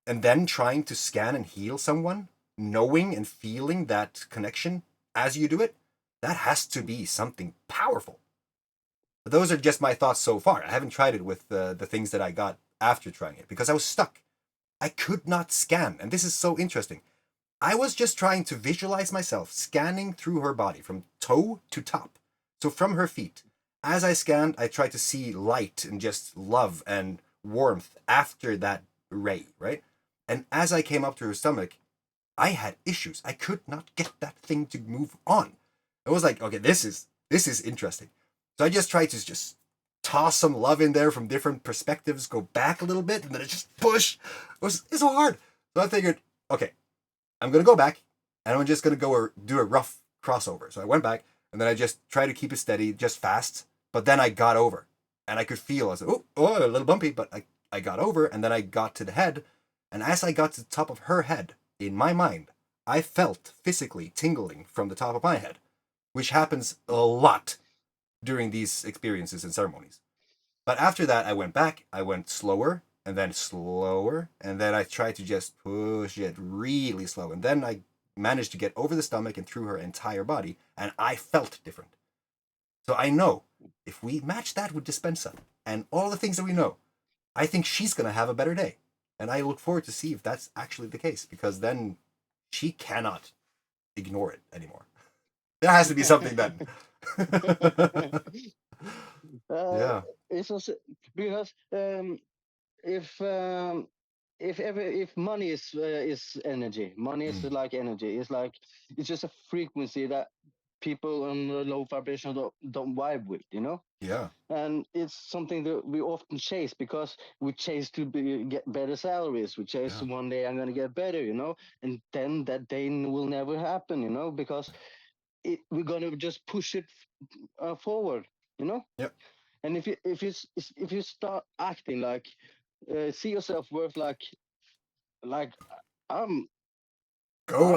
and then trying to scan and heal someone, knowing and feeling that connection as you do it, that has to be something powerful. But those are just my thoughts so far. I haven't tried it with the things that I got after trying it because I was stuck. I could not scan. And this is so interesting. I was just trying to visualize myself scanning through her body from toe to top. So from her feet. As I scanned, I tried to see light and just love and warmth after that ray, right? And as I came up to her stomach, I had issues. I could not get that thing to move on. I was like, okay, this is interesting. So I just tried to just toss some love in there from different perspectives, go back a little bit, and then I just push. It's so hard. So I figured, okay, I'm gonna go back, and I'm just gonna go do a rough crossover. So I went back, and then I just tried to keep it steady, just fast. But then I got over, and I could feel. I was like, oh, a little bumpy, but I got over, and then I got to the head, and as I got to the top of her head, in my mind, I felt physically tingling from the top of my head, which happens a lot during these experiences and ceremonies. But after that, I went back, I went slower, and then I tried to just push it really slow. And then I managed to get over the stomach and through her entire body, and I felt different. So I know if we match that with Dispensa and all the things that we know, I think she's going to have a better day. And I look forward to see if that's actually the case, because then she cannot ignore it anymore. There has to be something then. Yeah. It's also because if if money is energy, money is like energy. It's just a frequency that people on the low vibration don't vibe with, you know. Yeah. And it's something that we often chase because we chase to get better salaries. We chase one day I'm gonna get better, you know, and then that day will never happen, you know, because we're gonna just push it forward, you know. Yep. And if you start acting like see yourself worth like I'm Go.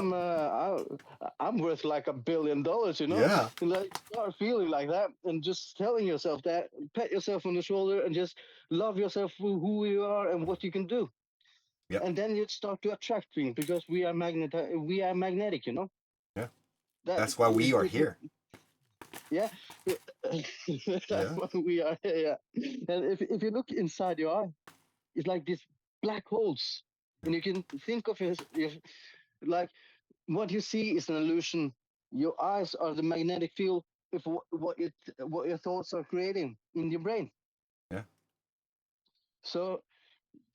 I'm worth like $1 billion, you know. Yeah. And like start feeling like that and just telling yourself that, pat yourself on the shoulder and just love yourself for who you are and what you can do. Yep. And then you start to attract things because we are magnetic, you know. Yeah. That's why we are here. Yeah. That's why we are here. Yeah. And if you look inside your eye, it's like these black holes, and you can think of it like what you see is an illusion. Your eyes are the magnetic field of what your thoughts are creating in your brain. Yeah. So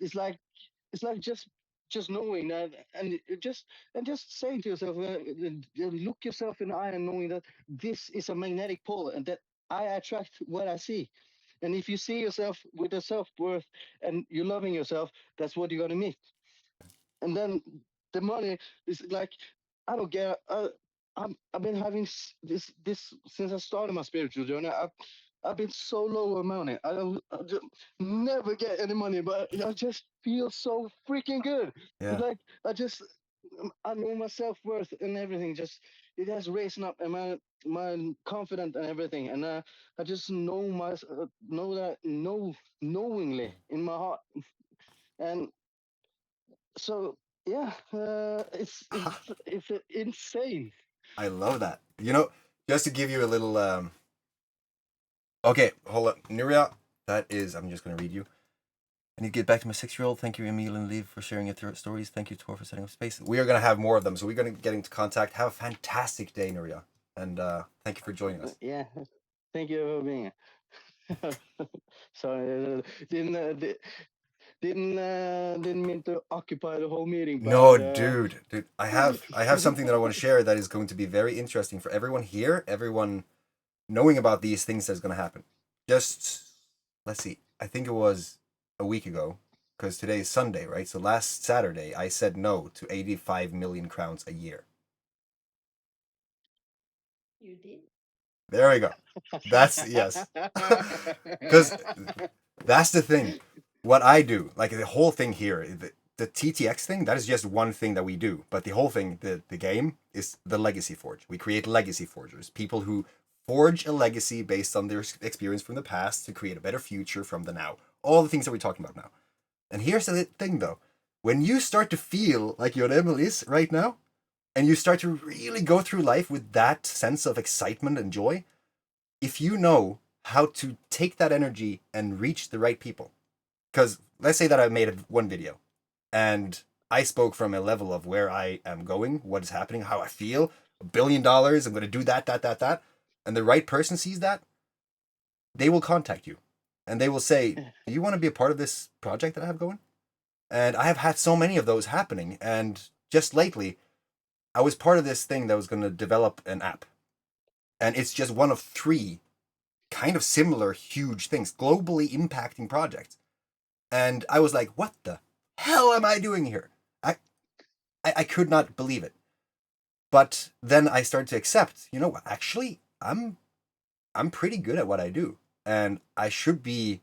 it's like just knowing that, and just saying to yourself, look yourself in the eye and knowing that this is a magnetic pole, and that I attract what I see. And if you see yourself with a self-worth and you're loving yourself, that's what you're gonna meet. And then the money is like, I don't get. I've been having this since I started my spiritual journey. I've been so low on money. I just never get any money, but I just feel so freaking good. Yeah. It's like I know my self worth and everything. Just it has risen up, and my confidence and everything. And I just know that knowingly in my heart. And so yeah, it's insane. I love that. You know, just to give you a little okay, hold up. Nuria, that is, I'm just going to read you. I need to get back to my 6-year-old. Thank you, Emil and Liv, for sharing your stories. Thank you, Tor, for setting up space. We are going to have more of them, so we're going to get into contact. Have a fantastic day, Nuria. And thank you for joining us. Yeah, thank you for being here. Sorry, didn't mean to occupy the whole meeting. But, No, dude, I have something that I want to share that is going to be very interesting for everyone here, everyone knowing about these things that's going to happen. Just let's see. I think it was a week ago, because today is Sunday, right? So last Saturday, I said no to 85 million crowns a year. You did? There we go. That's yes. Because that's the thing. What I do, like the whole thing here, the TTX thing, that is just one thing that we do. But the whole thing, the game, is the legacy forge. We create legacy forgers, people who forge a legacy based on their experience from the past to create a better future from the now. All the things that we're talking about now. And here's the thing, though. When you start to feel like Jon Emil is right now, and you start to really go through life with that sense of excitement and joy, if you know how to take that energy and reach the right people, because let's say that I made one video and I spoke from a level of where I am going, what is happening, how I feel, $1 billion, I'm going to do that, and the right person sees that, they will contact you and they will say, do you want to be a part of this project that I have going? And I have had so many of those happening. And just lately, I was part of this thing that was going to develop an app. And it's just one of 3 kind of similar huge things, globally impacting projects. And I was like, what the hell am I doing here? I could not believe it. But then I started to accept, you know what, actually, I'm pretty good at what I do. And I should be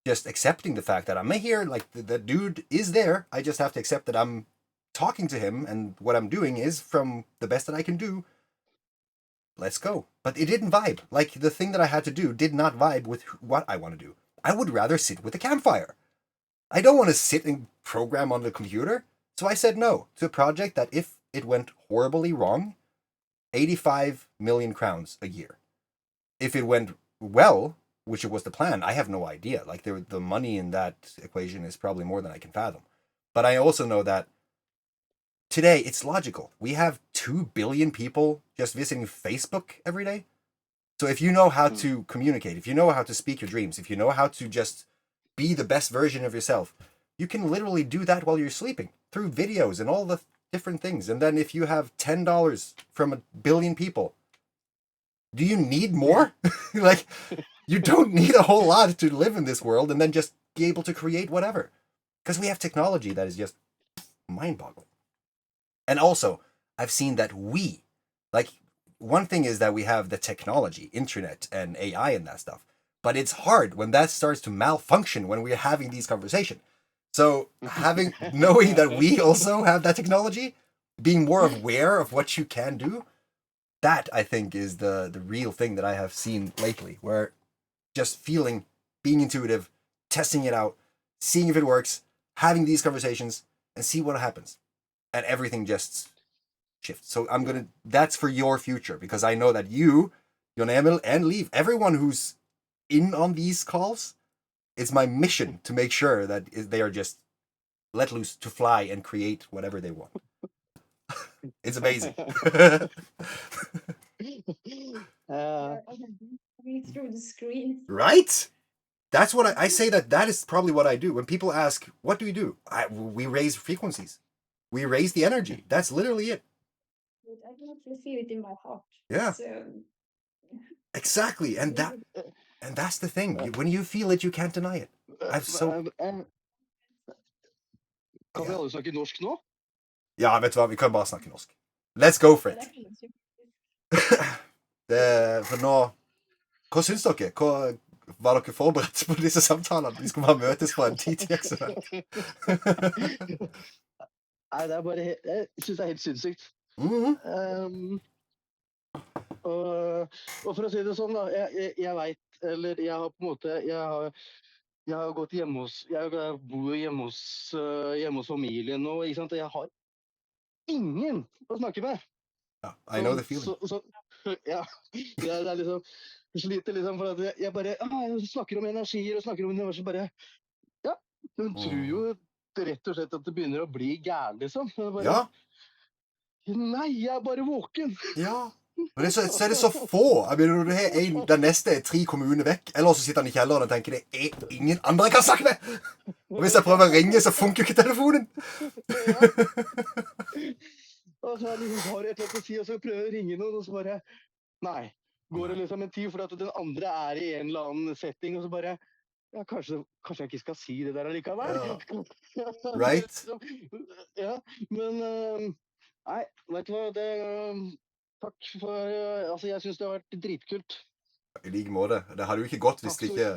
just accepting the fact that I'm here, like the dude is there. I just have to accept that I'm talking to him and what I'm doing is from the best that I can do. Let's go. But it didn't vibe. Like the thing that I had to do did not vibe with what I want to do. I would rather sit with a campfire. I don't want to sit and program on the computer. So I said no to a project that if it went horribly wrong, 85 million crowns a year. If it went well, which it was the plan, I have no idea. Like the money in that equation is probably more than I can fathom. But I also know that today it's logical. We have 2 billion people just visiting Facebook every day. So if you know how to communicate, if you know how to speak your dreams, if you know how to just be the best version of yourself, you can literally do that while you're sleeping through videos and all the different things. And then if you have $10 from 1 billion people, do you need more? Like, you don't need a whole lot to live in this world and then just be able to create whatever. Because we have technology that is just mind-boggling. And also, I've seen that like, one thing is that we have the technology, internet and AI and that stuff. But it's hard when that starts to malfunction when we're having these conversations. So knowing that we also have that technology, being more aware of what you can do, that I think is the real thing that I have seen lately, where just being intuitive, testing it out, seeing if it works, having these conversations, and see what happens. And everything just shifts. So that's for your future, because I know that you, Jon Emil, and Liv, everyone who's in on these calls, it's my mission to make sure that they are just let loose to fly and create whatever they want. It's amazing. Coming through the screen. Right? That's what I say, that is probably what I do. When people ask, what do we do? We raise frequencies. We raise the energy. That's literally it. I can actually feel it in my heart. Yeah. So, exactly. And that's the thing. When you feel it, you can't deny it. Kan vi alle snakke norsk nå? Ja, vet du hva? Vi kan bare snakke norsk. Let's go for it. For nå... Hva syns dere? Var dere forberedt på disse samtalene? Vi skulle bare møtes på en TTX. Nei, det bare jeg synes det helt sinnssykt. Og for å si det sånn, da, jeg vet, eller jeg har på en måte, jeg har gått jeg bor hjemme hos familien nå, ikke sant? Og jeg har ingen å snakke med. I know the feeling. Ja, det er liksom, jeg sliter liksom for at jeg bare, jeg snakker om energier og snakker om universet, bare, ja, de tror jo rett og slett at det begynner å bli gærent, liksom. Bare, nei, jeg er bare våken. Ja. Men så er det så få. Jeg mener, når du har den neste 3 kommuner vekk, eller så sitter han i kjelleren og tenker, det er ingen andre jeg kan snakke med. Og hvis jeg prøver å ringe, så funker jo ikke telefonen. Og så liksom har jeg et eller annet å si, og så prøver jeg å ringe noen, og så bare, nei, går det liksom en tid for at den andre er i en eller annen setting, og så bare, ja, kanskje jeg ikke skal si det der allikevel. Right? Ja, men, nei, vet du hva, takk for, altså jeg synes det har vært dritkult. I like måte. Det hadde jo ikke gått hvis det ikke...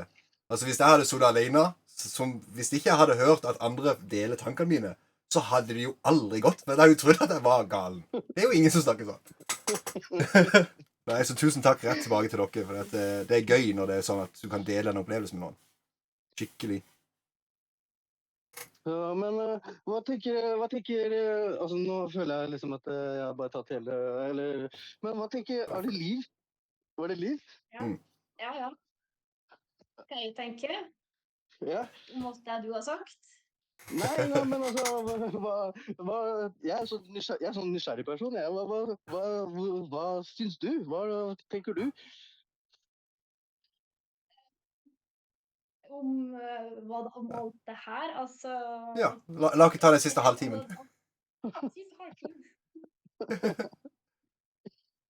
Altså hvis jeg hadde sittet alene, hvis ikke jeg hadde hørt at andre deler tankene mine, så hadde det jo aldri gått. Men jeg hadde jo trodd at jeg var galen. Det er jo ingen som snakker sånn. Nei, så tusen takk rett tilbake til dere, for det er gøy når det er sånn at du kan dele en opplevelse med noen. Skikkelig. Ja, men hva tenker, altså nå føler jeg liksom at jeg har bare tatt hele, men hva tenker, var det Liv? Ja. Kan jeg tenke? Ja. Om alt det du har sagt? Nei, men altså, jeg er sånn nysgjerrig person. Hva syns du? Hva tenker du? Om alt det her, altså... Ja, la oss ta den siste halvtimen. Siste halvtimen.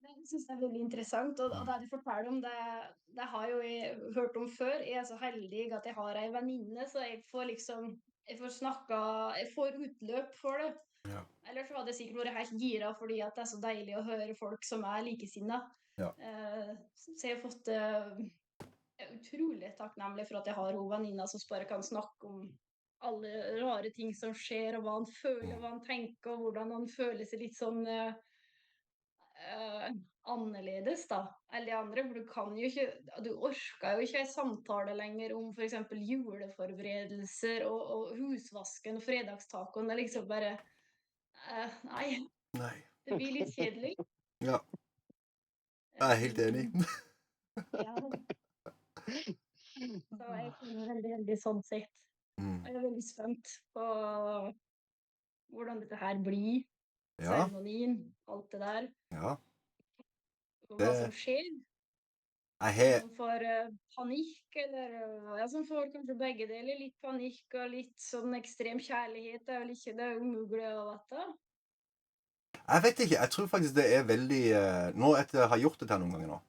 Det synes jeg er veldig interessant, og det du forteller om det har jo jeg hørt om før. Jeg er så heldig at jeg har en venninne, så jeg får utløp for det. Ja. Ellers hadde jeg sikkert vært helt gira, fordi at det er så deilig å høre folk som er likesinnet. Ja. Så jeg har fått utrolig takknemlig for at jeg har en venninne som bare kan snakke om alle rare ting som skjer, og hva han føler, hva han tenker, og hvordan han føler seg litt sånn annerledes da, eller de andre, for du orker jo ikke en samtale lenger om for eksempel juleforberedelser og husvasken og fredagstacoen, det er liksom bare nei, det blir litt kjedelig. Ja, jeg er helt enig. Ja. Så jeg føler veldig, veldig sånn sett. Jeg er veldig spent på hvordan dette her blir, Ja, seremonien, alt det der, ja. og hva Det, som skjer. jeg Om har man får panikk, eller ja, som får kanskje begge deler. Litt panikk og litt sånn ekstrem kjærlighet. Det er vel ikke, det er umulig å vite. Jeg vet ikke, jeg tror faktisk det er veldig nå etter jeg har gjort dette noen ganger nå,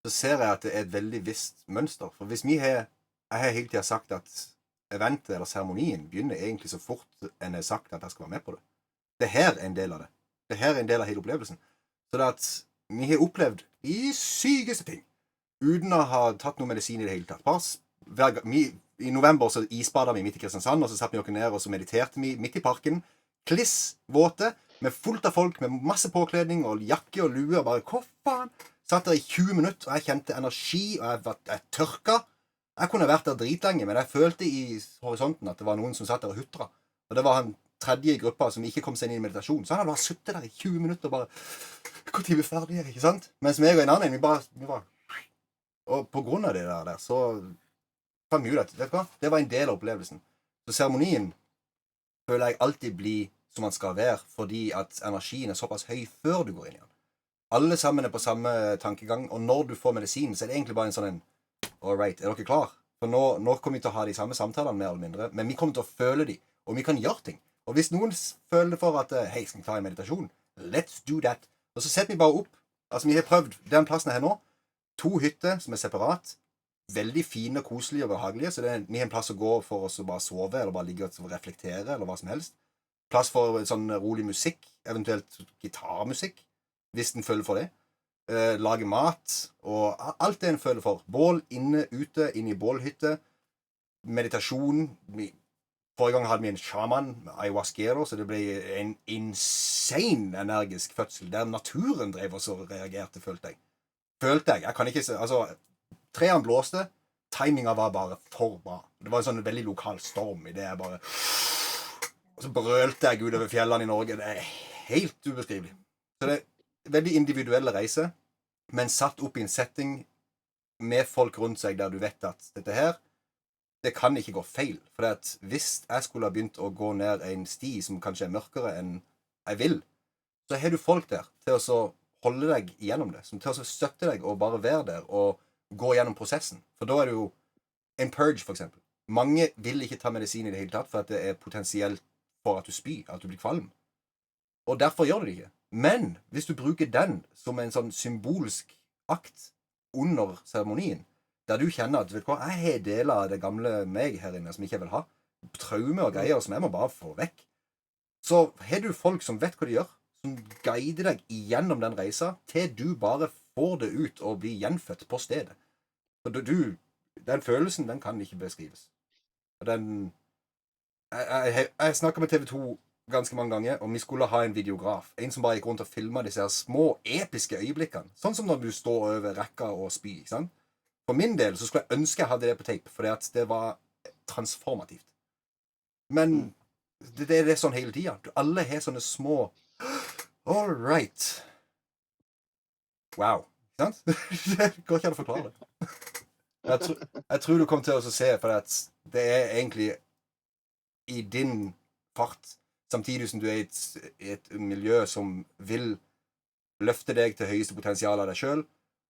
så ser jeg at det er et veldig visst mønster. For hvis jeg har hele tiden sagt at eventet eller seremonien begynner egentlig så fort en har sagt at jeg skal være med på det. Det her er en del av det. Det her er en del av hele opplevelsen. Så det at vi har opplevd de sykeste ting uten å ha tatt noe medisin i det hele tatt. Bare i november så isbadet vi midt i Kristiansand, og så satt vi oss ned og så mediterte vi midt i parken. Kliss våte, med fullt av folk med masse påkledning og jakke og lue og bare hva faen? Satt der i 20 minutter, og jeg kjente energi, og jeg tørka. Jeg kunne vært der dritlenge, men jeg følte i horisonten at det var noen som satt der og hutra. Og det var han tredje i gruppa som ikke kom seg inn i meditasjon. Så han hadde bare suttet der i 20 minutter og bare hvor tid er vi ferdige, ikke sant? Mens meg og en annen, vi bare og på grunn av det der, så fant vi ut at, vet du hva? Det var en del av opplevelsen. Så seremonien føler jeg alltid blir som man skal være, fordi at energien er såpass høy før du går inn igjen. Alle sammen er på samme tankegang, og når du får medisin, så er det egentlig bare en sånn all right, er dere klar? For nå kommer vi til å ha de samme samtalene, mer eller mindre, men vi kommer til å føle de, og vi kan gjøre ting. Og hvis noen føler for at, hei, skal vi ta en meditasjon? Let's do that. Og så setter vi bare opp. Altså, vi har prøvd den plassen her nå. 2 hytter som er separat. Veldig fine, koselige og behagelige. Så vi har en plass å gå for oss å bare sove, eller bare ligge og reflektere, eller hva som helst. Plass for sånn rolig musikk, eventuelt gitarmusikk, hvis den føler for det. Lage mat, og alt det en føler for. Bål inne, ute, inne i bålhytte. Meditasjon. Forrige gang hadde vi en shaman med ayahuasca, så det ble en insane energisk fødsel, der naturen drev oss og reagerte, følte jeg. Jeg kan ikke se, altså, trærne blåste, timinga var bare for bra. Det var en sånn veldig lokal storm i det jeg bare, og så brølte jeg utover fjellene i Norge. Det er helt ubeskrivelig. Så det er en veldig individuelle reise, men satt opp i en setting med folk rundt seg der du vet at dette her, det kan ikke gå feil. For at hvis jeg skulle ha begynt å gå ned en sti som kanskje er mørkere enn jeg vil, så har du folk der til å holde deg igjennom det, som til å støtte deg og bare være der og gå gjennom prosessen. For da er det jo en purge, for eksempel. Mange vil ikke ta medisin i det hele tatt, for at det er potensielt for at du spyr, at du blir kvalm. Og derfor gjør du det ikke. Men hvis du bruker den som en sånn symbolsk akt under seremonien, der du kjenner at, vet du hva, jeg har deler av det gamle meg her inne som ikke jeg vil ha, traume og greier som jeg må bare få vekk, så har du folk som vet hva de gjør, som guider deg igjennom den reisa, til du bare får det ut og blir gjenfødt på stedet. For den følelsen, den kan ikke beskrives. Og jeg snakket med TV2 ganske mange ganger, og vi skulle ha en videograf, en som bare gikk rundt og filmet disse her små, episke øyeblikkene, sånn som når du står over rekka og spyr, ikke sant? For min del så skulle jeg ønske jeg hadde det på tape, fordi at det var transformativt. Men det er sånn hele tiden. Alle har sånne små all right. Wow. Ikke sant? Det går ikke an å forklare det. Jeg tror du kommer til å se, for at det er egentlig i din fart, samtidig som du er i et miljø som vil løfte deg til høyeste potensial av deg selv,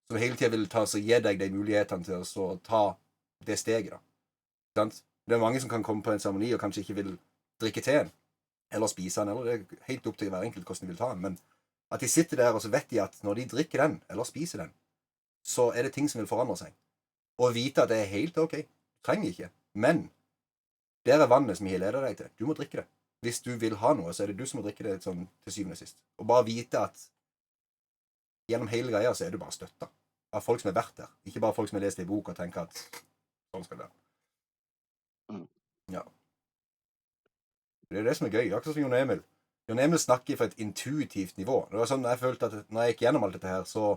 som hele tiden vil ta og gi deg de mulighetene til å ta det steget. Da. Det er mange som kan komme på en seremoni og kanskje ikke vil drikke teen, eller spise den, eller det er helt opp til hver enkelt hvordan de vil ta den, men at de sitter der og så vet de at når de drikker den, eller spiser den, så er det ting som vil forandre seg. Og vite at det er helt ok, du trenger ikke, men det er vannet som jeg leder deg til. Du må drikke det. Hvis du vil ha noe, så er det du som må drikke det sånn til syvende og sist. Og bare vite at gjennom hele greia så er du bare støtta av folk som har vært der. Ikke bare folk som har lest det i bok og tenker at sånn skal det være. Ja. Det er det som er gøy. Akkurat som Jon Emil. Jon Emil snakker fra et intuitivt nivå. Det var sånn jeg følte at når jeg gikk gjennom alt dette her, så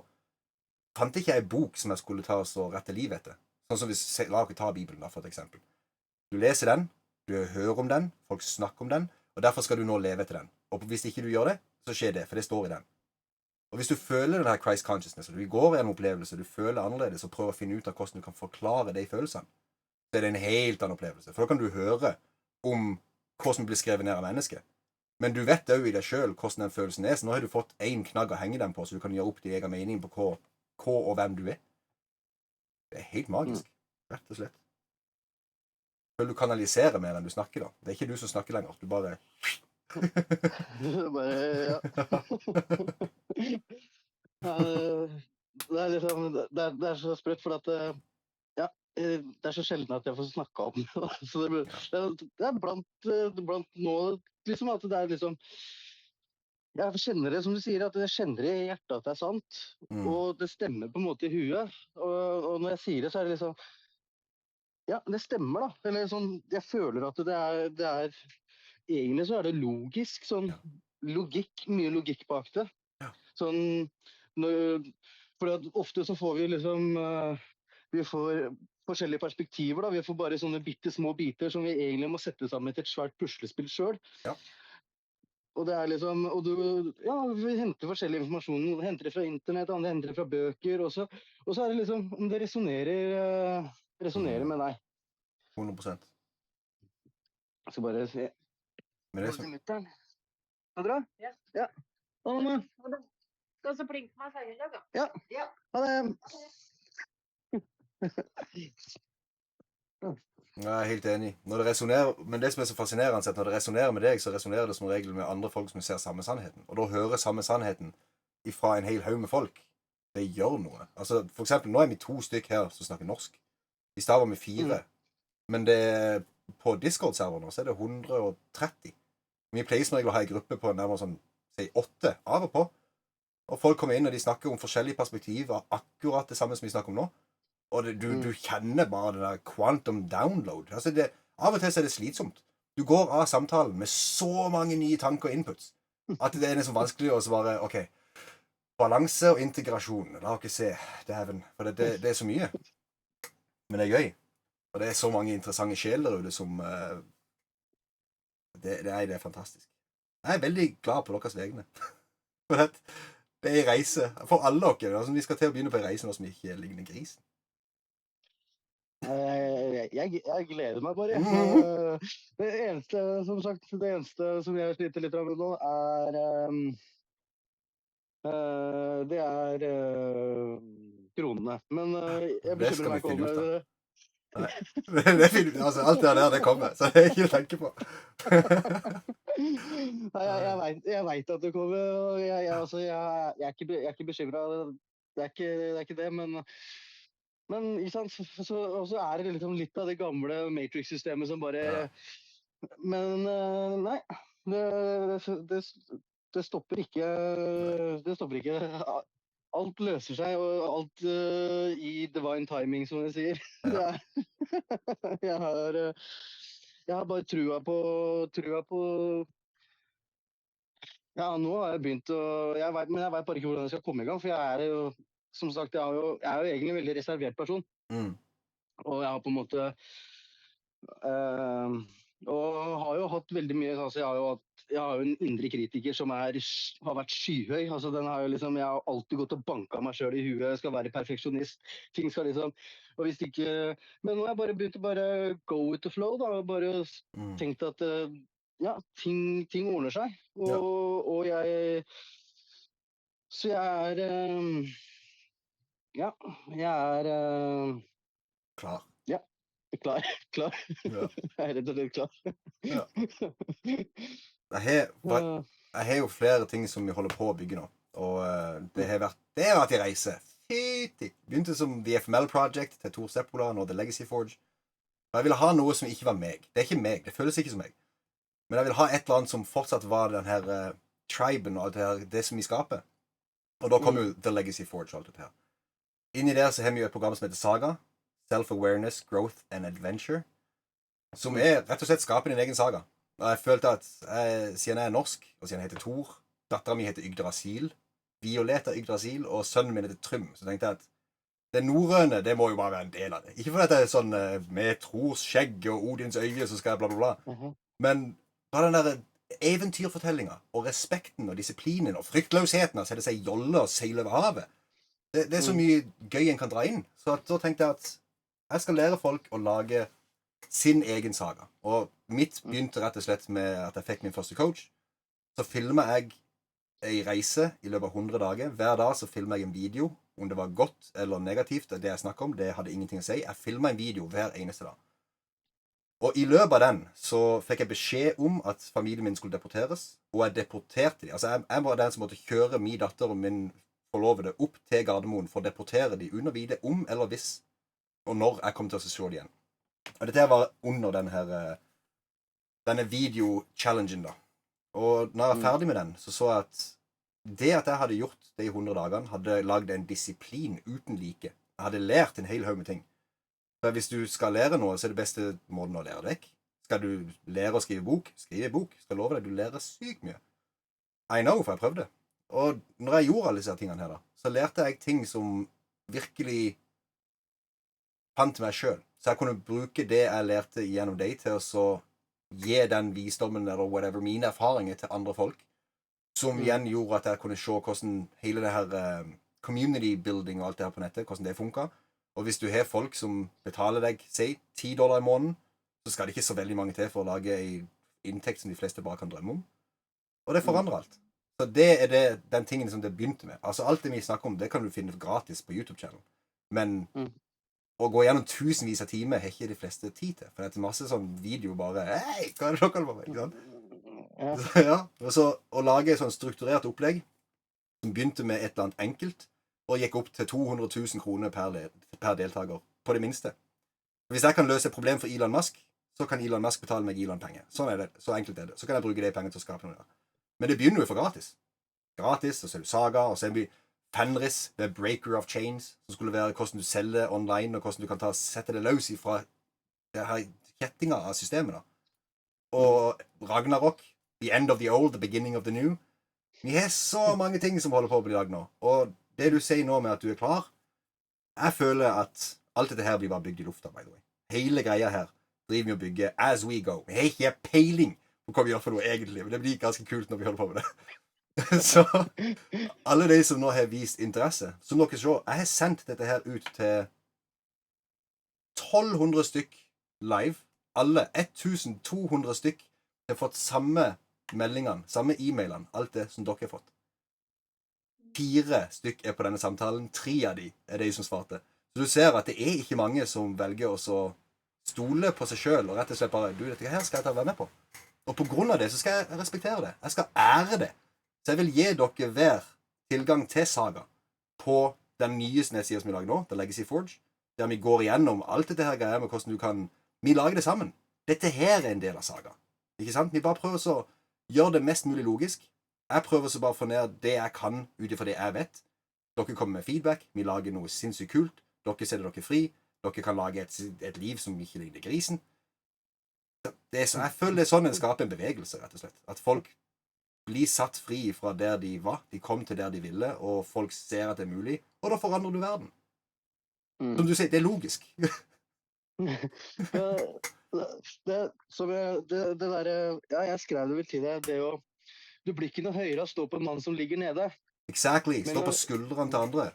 fant ikke jeg en bok som jeg skulle ta og rette livet etter. Sånn som la oss ta Bibelen da, for et eksempel. Du leser den, du hører om den, folk snakker om den, og derfor skal du nå leve etter den. Og hvis ikke du gjør det, så skjer det, for det står i den. Og hvis du føler den her Christ consciousness, og du går i en opplevelse, du føler annerledes, og prøver å finne ut av hvordan du kan forklare de følelsene, så er det en helt annen opplevelse. For da kan du høre om hva som blir skrevet ned av mennesket. Men du vet jo i deg selv hvordan den følelsen er, så nå har du fått en knagg å henge den på, så du kan gjøre opp din egen mening på hva og hvem du er. Det er helt magisk, rett og slett. Føler du kanaliserer mer enn du snakker da. Det er ikke du som snakker lenger, du bare... Bare, ja. Det er liksom, det er så sprøtt, for at, ja, det er så sjelden at jeg får snakket om det. Så det er blant nå, liksom at det er liksom, jeg kjenner det, som du sier, at jeg kjenner det i hjertet at det er sant, og det stemmer på en måte i huet, og når jeg sier det, så er det liksom, ja, det stemmer da, eller sånn, jeg føler at det er egentlig så er det logisk, sånn logikk, mye logikk bak det. Sånn, for at ofte så får vi liksom, vi får forskjellige perspektiver da, vi får bare sånne bitte små biter som vi egentlig må sette sammen til et svært puslespill selv. Ja. Og det er liksom, ja, vi henter forskjellig informasjon, vi henter det fra internett, andre henter det fra bøker, og så er det liksom, om det resonerer med deg. 100%. Jeg skal bare se. Men det er så... Ha det bra? Ja. Ja. Ha det. Skal så plinke meg ferdig i dag, da. Ja. Ja. Ha det. Jeg er helt enig. Når det resonerer, men det som er så fascinerende, er at når det resonerer med deg, så resonerer det som regel med andre folk som ser samme sannheten. Og da hører samme sannheten fra en hel haug med folk. Det gjør noe. Altså, for eksempel, nå er vi 2 stykk her som snakker norsk. I stedet var vi 4. Men det, på Discord-serveren så er det 130. Vi pleier som regel å ha en gruppe på nærmere sånn, si 8 av og på. Og folk kommer inn og de snakker om forskjellige perspektiver, akkurat det samme som vi snakker om nå. Og du kjenner bare det der quantum download. Altså av og til så er det slitsomt. Du går av samtalen med så mange nye tanker og inputs, at det er nesten vanskelig å svare, ok, balanse og integrasjon, la dere se, for det er så mye. Men det er gøy. Og det er så mange interessante sjeler ute som, det er fantastisk. Jeg er veldig glad på deres vegne. For det er en reise, for alle dere, altså vi skal til å begynne på en reise nå som ikke ligner grisen. Jeg gleder meg bare. Det eneste, som sagt, det eneste som jeg sliter litt med nå det er kronene. Men jeg bekymrer meg ikke om det. Det er fint, altså alt det der det kommer, så det er ikke å tenke på. Nei, jeg vet at det kommer, og jeg er ikke bekymret, det er ikke det, men ikke sant, så er det liksom litt av det gamle Matrix-systemet som bare, men nei, det stopper ikke, alt løser seg, og alt i divine timing, som jeg sier. Jeg har bare trua på, ja, nå har jeg begynt men jeg vet bare ikke hvordan jeg skal komme i gang, for jeg er jo, som sagt, jeg er jo egentlig en veldig reservert person. Og jeg har på en måte, og har jo hatt veldig mye, altså jeg har jo en indre kritiker som har vært skyhøy, altså den har jo liksom, jeg har alltid gått og banket meg selv i huet, jeg skal være perfeksjonist, ting skal liksom, og hvis ikke, men nå har jeg bare begynt å bare go with the flow da, og bare tenkt at, ja, ting ordner seg, og så jeg er, ja, jeg er klar. Ja, klar. Ja. Jeg er rett og slett klar. Ja. Jeg har jo flere ting som vi holder på å bygge nå, og det har vært en reise. Begynte som The FML Project til Seppola, nå The Legacy Forge. Og jeg ville ha noe som ikke var meg. Det er ikke meg, det føles ikke som meg. Men jeg vil ha et eller annet som fortsatt var den her triben og det som vi skaper. Og da kom jo The Legacy Forge og alt dette her. Inni der så har vi jo et program som heter SAGA, Self-Awareness, Growth and Adventure, som er rett og slett skaper din egen saga. Og jeg følte at siden jeg er norsk, og siden jeg heter Thor, datteren min heter 𝐒𝐞𝐻𝐿, Violeta 𝐒𝐞𝐻𝐿, og sønnen min heter Trym, så tenkte jeg at det norrøne, det må jo bare være en del av det. Ikke fordi det er sånn med Thors skjegg og Odins øye, så skal jeg bla bla bla. Men bare den der eventyrfortellinga, og respekten og disiplinen, og fryktløsheten, så er det seg jolle og seile over havet. Det er så mye gøy en kan dra inn. Så da tenkte jeg at jeg skal lære folk å lage sin egen saga. Og mitt begynte rett og slett med at jeg fikk min første coach. så filmer jeg en reise i løpet av 100 dager. Hver dag så filmer jeg en video. Om det var godt eller negativt, det jeg snakker om, det hadde ingenting å si. Jeg filmer en video hver eneste dag. Og i løpet av den så fikk jeg beskjed om at familien min skulle deporteres, og jeg deporterte dem. Altså jeg var den som måtte kjøre min datter og min forlovede opp til Gardermoen for å deportere dem under vite om eller hvis, og når jeg kom til å se dem igjen. Og dette var under denne video-challengen da. Og når jeg var ferdig med den, så jeg at det at jeg hadde gjort det i 100 dager, hadde laget en disiplin uten like. Jeg hadde lært en hel haug med ting. For hvis du skal lære noe, så er det beste måten å lære det vekk. Skal du lære å skrive bok, skrive bok. Skal love deg, du lærer sykt mye. I know, for jeg prøvde. Og når jeg gjorde alle disse tingene her da, så lærte jeg ting som virkelig fant meg selv. Så jeg kunne bruke det jeg lærte gjennom deg til å så gi den visdommen eller whatever, mine erfaringer til andre folk, som igjen gjorde at jeg kunne se hvordan hele det her community building og alt det her på nettet, hvordan det funket. Og hvis du har folk som betaler deg, si, $10 i måneden, så skal det ikke så veldig mange til for å lage en inntekt som de fleste bare kan drømme om. Og det forandrer alt. Så det er den tingen som det begynte med. Altså alt det vi snakker om, det kan du finne gratis på YouTube-channel. Men å gå gjennom tusenvis av timer har ikke de fleste tid til. For det er masse sånn video bare, hei, hva er det dere på meg? Ikke sant? Ja. Og så å lage et sånn strukturert opplegg som begynte med et eller annet enkelt, og gikk opp til 200 000 kroner per deltaker, på det minste. Hvis jeg kan løse et problem for Elon Musk, så kan Elon Musk betale meg Elon-penger. Sånn er det, så enkelt er det. Så kan jeg bruke de penger til å skape noe. Men det begynner jo for gratis. Gratis, og så er det Saga, og så er det Fenris, The Breaker of Chains, som skulle være hvordan du selger online, og hvordan du kan sette det løs ifra det her kjettinga av systemet da. Og Ragnarok, The End of the Old, The Beginning of the New. Vi har så mange ting som holder på å bli lagd nå. Og det du sier nå med at du er klar, jeg føler at alt dette her blir bare bygd i lufta, by the way. Hele greia her driver vi å bygge as we go. Vi har ikke peiling på hva vi gjør for noe egentlig, men det blir ganske kult når vi holder på med det. Så alle de som nå har vist interesse, som dere ser, jeg har sendt dette her ut til 1200 stykk live. Alle 1200 stykk har fått samme meldingene, samme e-mailene, alt det som dere har fått. 4 stykk er på denne samtalen, 3 av de er de som svarte. Så du ser at det er ikke mange som velger å så stole på seg selv og rett og slett bare, du, dette her skal jeg ta være med på. Og på grunn av det så skal jeg respektere det. Jeg skal ære det. Så jeg vil gi dere hver tilgang til Saga på den nye nettsiden som vi lager nå, The Legacy Forge, der vi går igjennom alt dette her greier med hvordan du kan, vi lager det sammen. Dette her er en del av Saga. Ikke sant? Vi bare prøver å gjøre det mest mulig logisk. Jeg prøver så bare å få ned det jeg kan ut ifra det jeg vet. Dere kommer med feedback, vi lager noe sinnssykt kult, dere setter dere fri, dere kan lage et liv som ikke ligner grisen. Jeg føler det er sånn en skaper en bevegelse, rett og slett. At folk blir satt fri fra der de var, de kom til der de ville, og folk ser at det er mulig, og da forandrer du verden. Som du sier, det er logisk. Jeg skrev det vel til deg, du blir ikke noe høyere å stå på en mann som ligger nede. Exactly, stå på skuldrene til andre.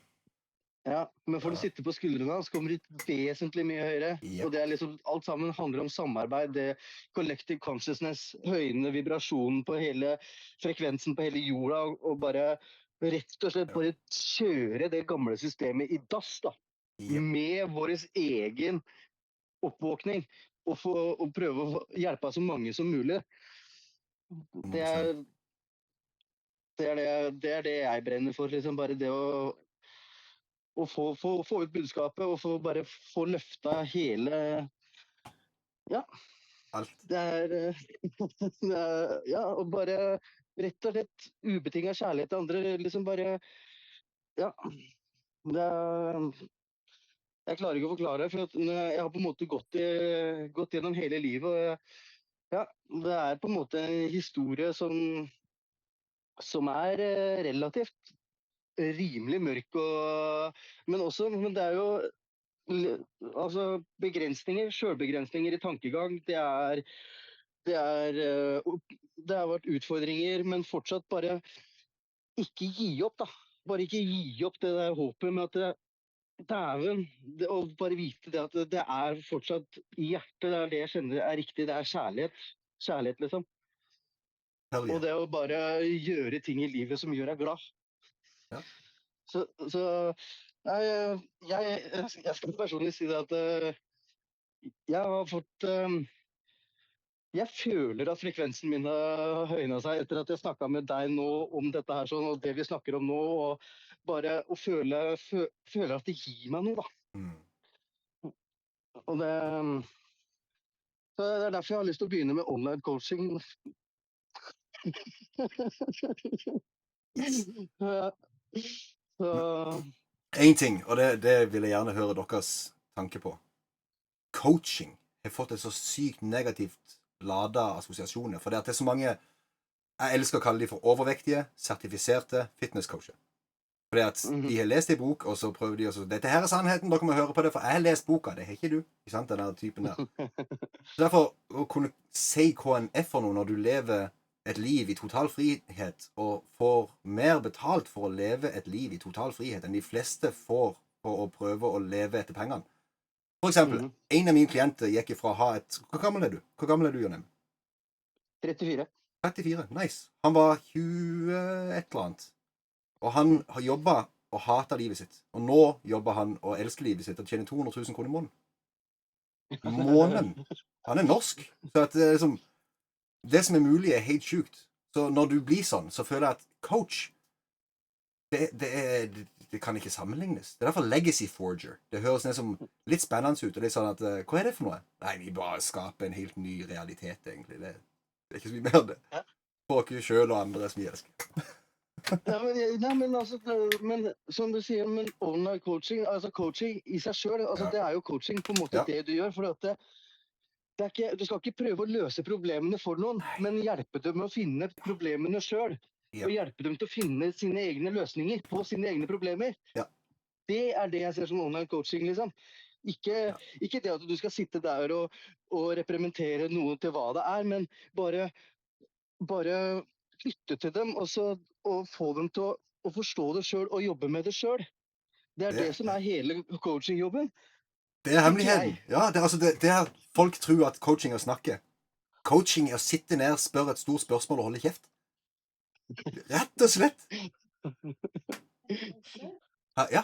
Ja, men for å sitte på skuldrene så kommer du vesentlig mye høyere. Yep. Og det er liksom, alt sammen handler om samarbeid, det collective consciousness, høyne vibrasjonen på hele frekvensen på hele jorda, og bare rett og slett bare kjøre det gamle systemet i dass da. Yep. Med vår egen oppvåkning, og prøve å hjelpe så mange som mulig. Det er det jeg brenner for, liksom, bare det å få ut budskapet, og bare få løfta hele, ja, alt. Det er ja, og bare rett og slett ubetinget kjærlighet til andre, liksom bare, ja, jeg klarer ikke å forklare, for jeg har på en måte gått gjennom hele livet, og ja, det er på en måte en historie som er relativt rimelig mørk, men det er jo altså begrensninger, selvbegrensninger i tankegang, det har vært utfordringer, men fortsatt bare ikke gi opp da, bare ikke gi opp det der håpet med at og bare vite det at det er fortsatt i hjertet, det er det jeg kjenner er riktig, det er kjærlighet liksom. Hell yeah. Og det å bare gjøre ting i livet som gjør deg glad. Ja. Så nei, jeg skal personlig si det at jeg har fått jeg føler at frekvensen min har høynet seg etter at jeg snakket med deg nå om dette her sånn, og det vi snakker om nå, og bare å føle at det gir meg noe, da. Mm. Og så det derfor jeg har lyst til å begynne med online coaching. Yes. Så En ting, og det vil jeg gjerne høre deres tanke på. Coaching har fått et så sykt negativt lada assosiasjoner, for det at det er så mange, jeg elsker å kalle de for overvektige, sertifiserte fitnesscoacher. Fordi at de har lest en bok, og så prøver de å si, dette her er sannheten, dere må høre på det, for jeg har lest boka, det har ikke du, ikke sant, den der typen der. Så derfor, å kunne si hva en er for noe når du lever et liv i total frihet, og får mer betalt for å leve et liv i total frihet enn de fleste får for å prøve å leve etter pengene. For eksempel, en av mine klienter gikk ifra å ha et... Hvor gammel er du? Hvor gammel er du, Jonem? 34. 34, nice. Han var 20 et eller annet. Og han har jobbet og hatet livet sitt. Og nå jobber han og elsker livet sitt og tjener 200 000 kroner i måneden. Måneden. Han er norsk. Så at det, liksom, det som er mulig er helt sykt. Så når du blir sånn, så føler jeg at coach, det kan ikke sammenlignes. Det er derfor Legacy Forger. Det høres ned som litt spennende ut. Og det er sånn at, hva er det for noe? Nei, vi bare skaper en helt ny realitet, egentlig. Det er ikke så mye mer det. For ikke selv og andre som vi elsker. Men som du sier, men online coaching, altså coaching i seg selv, altså det er jo coaching på en måte det du gjør, for at det er ikke, du skal ikke prøve å løse problemene for noen, men hjelpe dem med å finne problemene selv. Og hjelpe dem til å finne sine egne løsninger på sine egne problemer. Det er det jeg ser som online coaching, liksom. Ikke det at du skal sitte der og representere noe til hva det er, men bare lytte til dem og få dem til å forstå det selv og jobbe med det selv. Det er det som er hele coachingjobben. Det er hemmeligheten. Ja, det er folk tror at coaching er å snakke. Coaching er å sitte ned, spørre et stort spørsmål og holde kjeft. Rett og slett. Ja.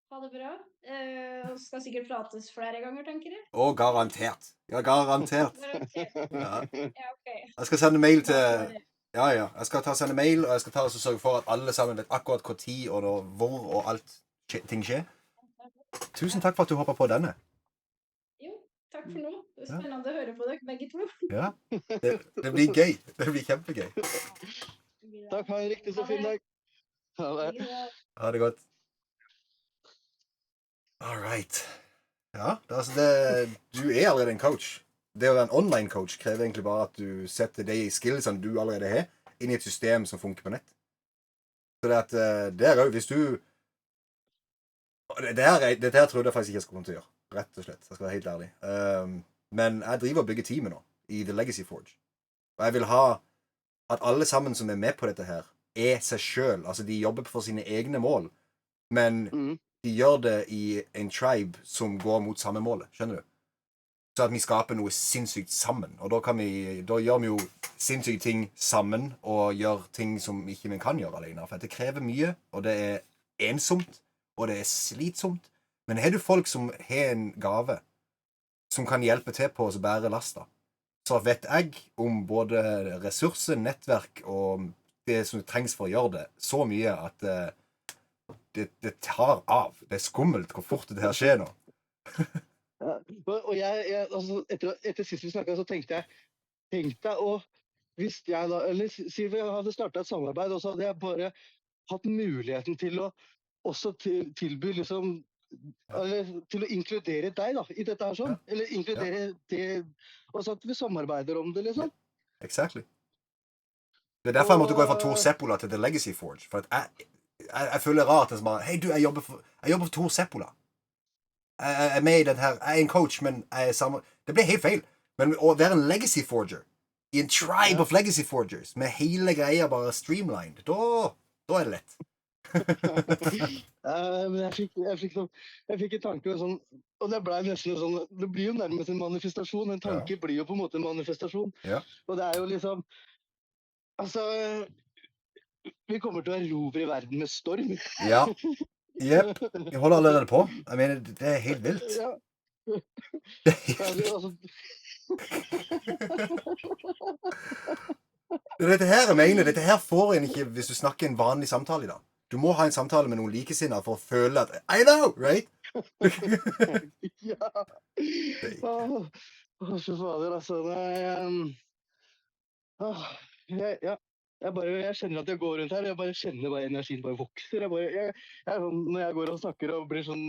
Ha det bra. Skal sikkert prates flere ganger, tenker jeg. Å, garantert. Ja, garantert. Ja, ok. Jeg skal sende mail til... Ja. Jeg skal sende mail, og jeg skal og sørge for at alle sammen vet akkurat hvor tid og hvor og alt ting skjer. Tusen takk for at du hoppet på denne. Jo, takk for nå. Det er spennende å høre på dere begge to. Ja, det blir gøy. Det blir kjempegøy. Takk, ha en riktig så fin dag. Ha det. Ha det godt. All right. Ja, du er allerede en coach. Det å være en online coach krever egentlig bare at du setter de skillsene du allerede har inn i et system som funker på nett. Så det er jo, hvis du... Dette her trodde jeg faktisk ikke jeg skulle komme til å gjøre. Rett og slett, jeg skal være helt ærlig. Men jeg driver og bygger teamet nå i The Legacy Forge. Og jeg vil ha at alle sammen som er med på dette her er seg selv. Altså de jobber for sine egne mål, men de gjør det i en tribe som går mot samme målet. Skjønner du? Så at vi skaper noe sinnssykt sammen. Og da gjør vi jo sinnssykt ting sammen og gjør ting som ikke vi kan gjøre alene. For det krever mye, og det er ensomt, og det er slitsomt. Men har du folk som har en gave som kan hjelpe til på å bære lasta, så vet jeg om både ressurser, nettverk og det som trengs for å gjøre det, så mye at det tar av. Det er skummelt hvor fort det her skjer nå. Og jeg altså, etter sist vi snakket, så tenkte jeg, og hvis jeg da, eller si vi hadde startet et samarbeid, og så hadde jeg bare hatt muligheten til å også tilby liksom, eller til å inkludere deg da, i dette her sånn, eller inkludere det, og så at vi samarbeider om det liksom. Exactly. Det er derfor jeg måtte gå fra Seppola til The Legacy Forge, for at jeg føler rart, hei du, jeg jobber for Seppola. Jeg er med i den her, jeg er en coach, men jeg er sammen, det blir helt feil, men å være en Legacy Forger, i en tribe of Legacy Forgers, med hele greia bare streamlined, da er det lett. Men jeg fikk en tanke sånn, og det ble nesten sånn, det blir jo nærmest en manifestasjon, en tanke blir jo på en måte en manifestasjon. Ja. Og det jo liksom, altså, vi kommer til å erobre verden med storm. Ja. Jepp. Jeg holder allerede på. Jeg mener, det helt vilt. Ja. Det helt vilt. Altså, Det er dette her jeg mener. Dette her får en ikke hvis du snakker en vanlig samtale i dag. Du må ha en samtale med noen likesinnede for å føle at I know, right? ja. Så fader, altså. Jeg kjenner at jeg går rundt her, jeg bare kjenner bare energien bare vokser. Når jeg går og snakker og blir sånn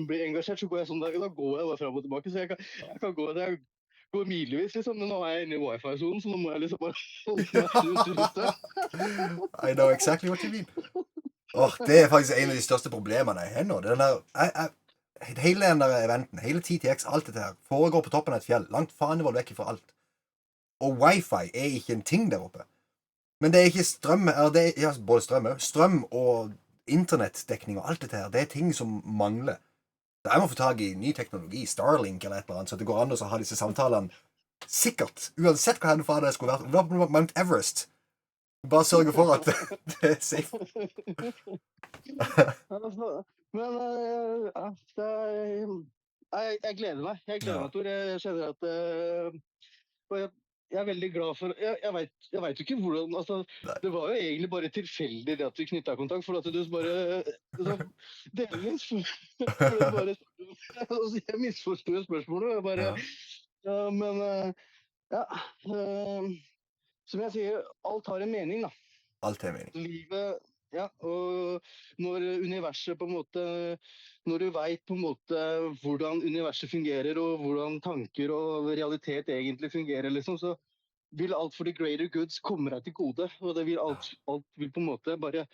blir engasjert, så går jeg sånn, da går jeg bare frem og tilbake. Så jeg kan gå der. Går milevis, liksom. Men nå jeg inne i wifi-sonen, så nå må jeg liksom bare holde meg I know exactly what you mean. Det faktisk en av de største problemene jeg har nå. Hele den der eventen, hele TTX, alt dette her, foregår på toppen av et fjell. Langt faen var vekk fra alt. Og wifi ikke en ting der oppe. Men det ikke strøm, både strøm og internettdekning og alt dette her, det ting som mangler. Da må få tag i ny teknologi, Starlink eller et eller annet, så det går an å ha disse samtalene sikkert, uansett hva hennes fader skulle vært. Vi var på Mount Everest. Bare sørge for at det safe. Men jeg gleder meg. Jeg gleder meg, Tor. Jeg kjenner at jeg veldig glad for Jeg vet jo ikke hvordan altså, det var jo egentlig bare tilfeldig det at vi knyttet kontakt, for at du bare delvis jeg misforstod spørsmålet. Men som jeg sier, alt har en mening, da. Alt har mening. Livet, og når universet på en måte når du vet på en måte hvordan universet fungerer, og hvordan tanker og realitet egentlig fungerer, liksom, så vil alt for the greater goods komme deg til gode. Og det vil alt vil på en måte bare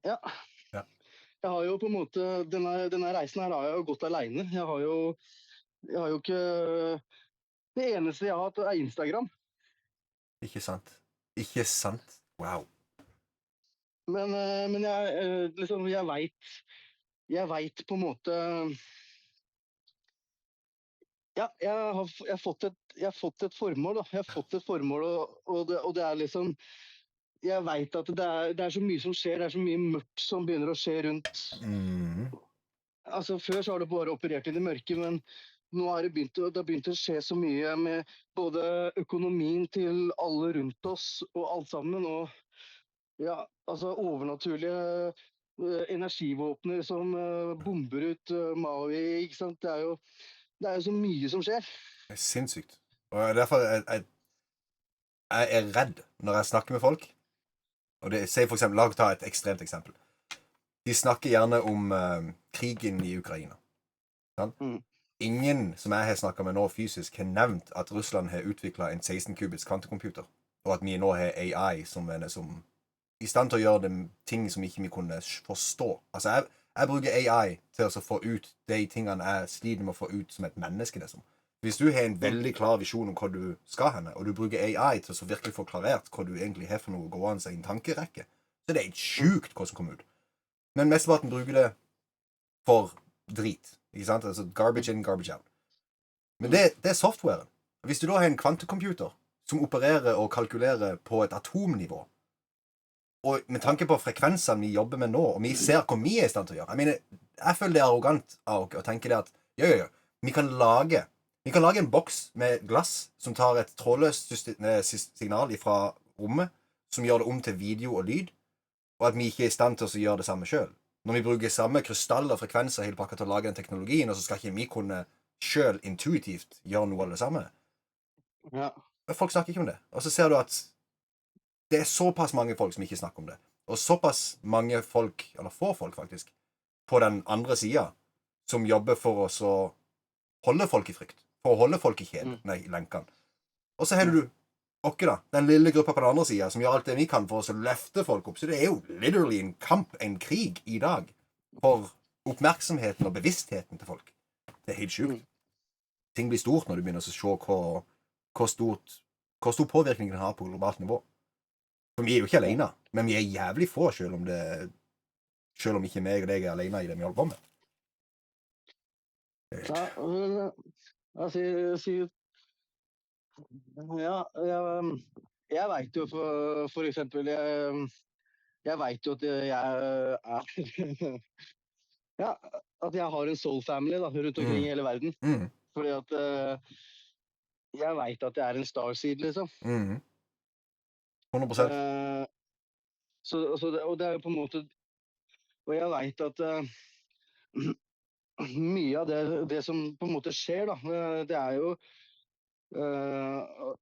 Jeg har jo på en måte denne reisen her har jeg jo gått alene. Jeg har jo ikke Det eneste jeg har hatt, Instagram. Ikke sant. Wow. Men jeg vet på en måte jeg har fått et formål, da. Jeg har fått et formål, og det liksom jeg vet at det så mye som skjer, det så mye mørkt som begynner å skje rundt. Altså, før så har det bare operert i det mørke, men nå har det begynt å skje så mye med både økonomien til alle rundt oss og alt sammen, og altså overnaturlige energivåpner som bomber ut Maui, ikke sant? Det jo så mye som skjer. Det sinnssykt. Og derfor jeg redd når jeg snakker med folk. Og si for eksempel, la oss ta et ekstremt eksempel. De snakker gjerne om krigen i Ukraina. Sånn? Ingen som jeg har snakket med nå fysisk har nevnt at Russland har utviklet en 16-qubits kvantekomputer, og at vi nå har AI som i stand til å gjøre ting som ikke vi kunne forstå. Altså, jeg bruker AI til å få ut de tingene jeg sliter med å få ut som et menneske, liksom. Hvis du har en veldig klar visjon om hva du skal henne, og du bruker AI til å virkelig få klarert hva du egentlig har for noe gående i en tankerekke, så det helt sjukt hva som kommer ut. Men mesteparten bruker det for drit, ikke sant? Altså garbage in, garbage out. Men det softwaren. Hvis du da har en kvantekomputer som opererer og kalkulerer på et atomnivå, og med tanke på frekvensene vi jobber med nå, og vi ser hva vi i stand til å gjøre, jeg føler det arrogant av å tenke det at vi kan lage en boks med glass som tar et trådløst signal fra rommet, som gjør det om til video og lyd, og at vi ikke i stand til å gjøre det samme selv. Når vi bruker samme krystall og frekvenser hele pakka til å lage den teknologien, og så skal ikke vi kunne selv intuitivt gjøre noe av det samme. Folk snakker ikke om det. Og så ser du at det såpass mange folk som ikke snakker om det. Og såpass mange folk, eller få folk faktisk, på den andre siden, som jobber for å holde folk i frykt. For å holde folk i lenkene. Og så har du den lille gruppa på den andre siden, som gjør alt det vi kan for å løfte folk opp. Så det jo literally en kamp, en krig i dag, for oppmerksomheten og bevisstheten til folk. Det helt sjukt. Ting blir stort når du begynner å se hvor stor påvirkning den har på globalt nivå. For vi jo ikke alene, men vi jævlig få, selv om ikke meg og deg alene i det vi holder på med. Jeg vet jo for eksempel, jeg vet jo at at jeg har en soul family da, rundt omkring i hele verden. Fordi at jeg vet at jeg en starseed, liksom. 100%. Og det jo på en måte, og jeg vet at mye av det som på en måte skjer da, det jo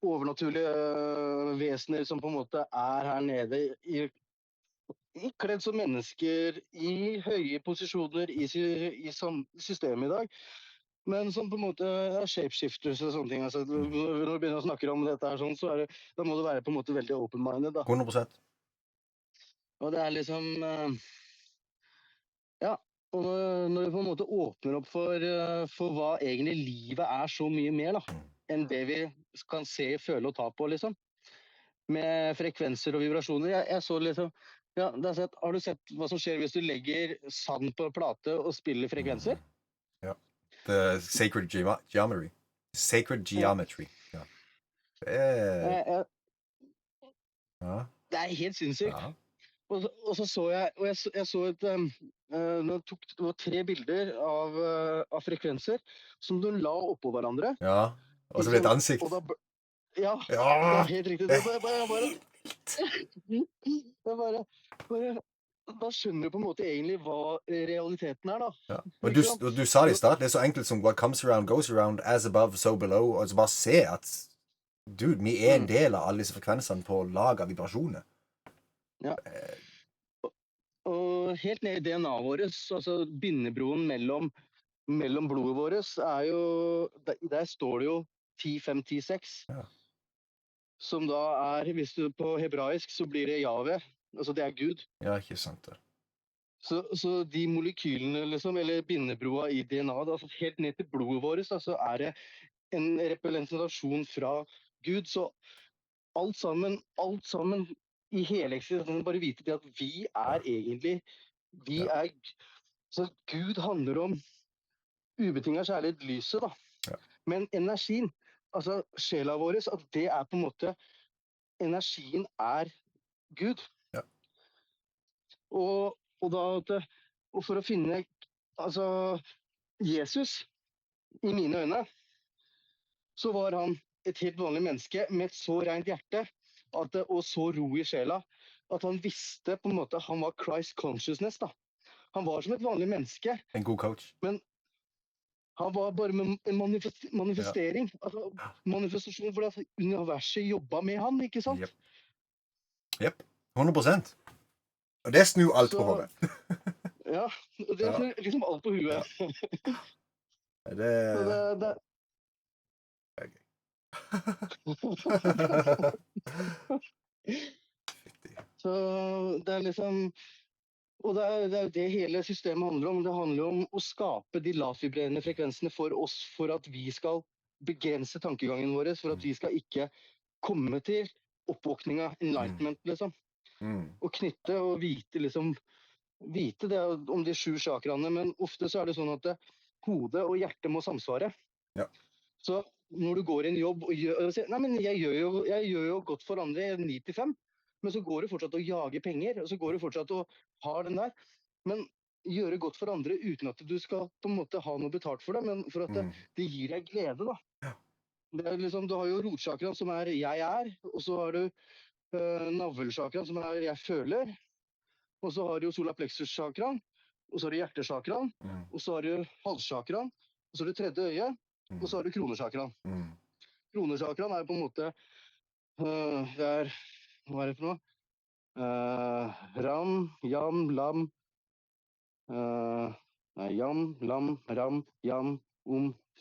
overnaturlige vesener som på en måte her nede kledd som mennesker i høye posisjoner i systemet i dag, men som på en måte shapeshifters og sånne ting. Altså, når du begynner å snakke om dette her sånn, så da må du være på en måte veldig open-minded da. 100%. Og det liksom, og når du på en måte åpner opp for hva egentlig livet så mye mer da, enn det vi kan se, føle og ta på, liksom. Med frekvenser og vibrasjoner. Jeg så liksom, har du sett hva som skjer hvis du legger sand på plate og spiller frekvenser? Ja. The sacred geometry. Sacred geometry. Ja. Det helt sinnssykt. Ja. Og så jeg så det var 3 bilder av frekvenser som du la oppå hverandre. Ja, og så ble det et ansikt. Ja, helt riktig. Da skjønner du på en måte egentlig hva realiteten da. Ja. Og du sa det i start, det så enkelt som what comes around goes around, as above, so below. Og så bare se at, dude, vi en del av alle disse frekvensene på lag av vibrasjoner. Ja. Og helt ned i DNA-et vårt, altså bindebroen mellom blodet vårt, jo, der står det jo 10-5-10-6. Ja. Som da hvis du på hebraisk, så blir det Jave, altså det Gud. Ja, ikke sant det. Så de molekylene, liksom, eller bindebroa i DNA-et, altså helt ned til blodet vårt, da, så det en representasjon fra Gud. Så alt sammen i hele eksistensen, bare vite det at vi egentlig, så Gud handler om ubetinget kjærlighet, lyset da. Ja. Men energien, altså sjela vår, at det på en måte, energien Gud. Ja. Og for å finne, altså, Jesus, i mine øyne, så var han et helt vanlig menneske med et så rent hjerte, og så ro i sjela, at han visste på en måte, han var Christ consciousness da. Han var som et vanlig menneske. En god coach. Men han var bare en manifestering, altså manifestasjon, fordi universet jobbet med han, ikke sant? Jep, 100%. Og det snur alt på hodet. Ja, det snur liksom alt på huet. Det Så det liksom, og det det hele systemet handler om. Det handler om å skape de lavvibrerende frekvensene for oss, for at vi skal begrense tankegangen vår, for at vi skal ikke komme til oppvåkninga, enlightenment, liksom. Og knytte og vite det om de 7 chakraene, men ofte så det sånn at hodet og hjertet må samsvare. Ja. Så når du går i en jobb og sier, nei, men jeg gjør jo godt for andre 9-5, men så går du fortsatt og jager penger, og så går du fortsatt og har den der. Men gjøre godt for andre uten at du skal på en måte ha noe betalt for det, men for at det gir deg glede da. Ja. Det liksom, du har jo rotsjakran som jeg og så har du navlesjakran som jeg føler, og så har du solarplexus-sjakran, og så har du hjertesjakran, og så har du halssjakran, og så har du tredje øye, og så har du kronesjakran. Kronesjakran på en måte, hva det for noe? Ram, jam, lam, jam, lam, ram, jam,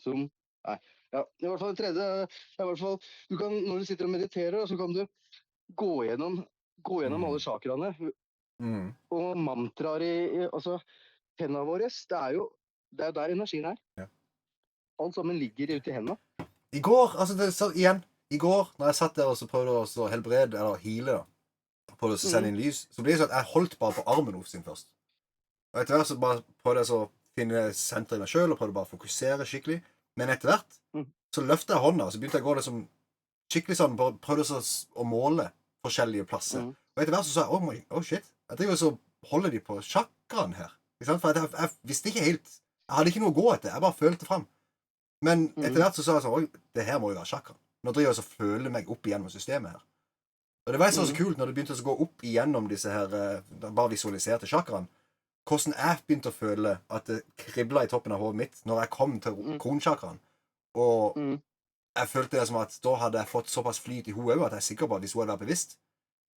sum. Nei, ja, i hvert fall det tredje, i hvert fall, du kan, når du sitter og mediterer, så kan du gå gjennom alle chakraene, og mantraer altså, hendene våre, det jo der energien Ja. Alt sammen ligger ute i hendene. I går, altså, i går, når jeg satt der og så prøvde å helbrede, eller heale da, på å sende inn lys, så blir det sånn at jeg holdt bare på armen hos sin først. Og etter hvert så bare prøvde jeg så finne senteret i meg selv, og prøvde bare å fokusere skikkelig. Men etter hvert så løftet jeg hånda, og så begynte jeg å gå liksom skikkelig sånn, prøvde så å måle forskjellige plasser. Og etter hvert så sa jeg, oh shit, jeg driver så holder de på chakraen her. Ikke sant? For jeg visste ikke helt, jeg hadde ikke noe å gå etter, jeg bare følte frem. Men etter hvert så sa jeg sånn, oi, det her må jo være chakraen. Nå driver jeg så føler meg opp igjennom systemet her. Og det var så kult når det begynte å gå opp igjennom disse her, bare visualiserte chakraen, hvordan jeg begynte å føle at det kriblet i toppen av hodet mitt når jeg kom til kronchakraen. Og jeg følte det som at da hadde jeg fått såpass flyt i hodet at jeg er sikker på at hvis hun hadde vært bevisst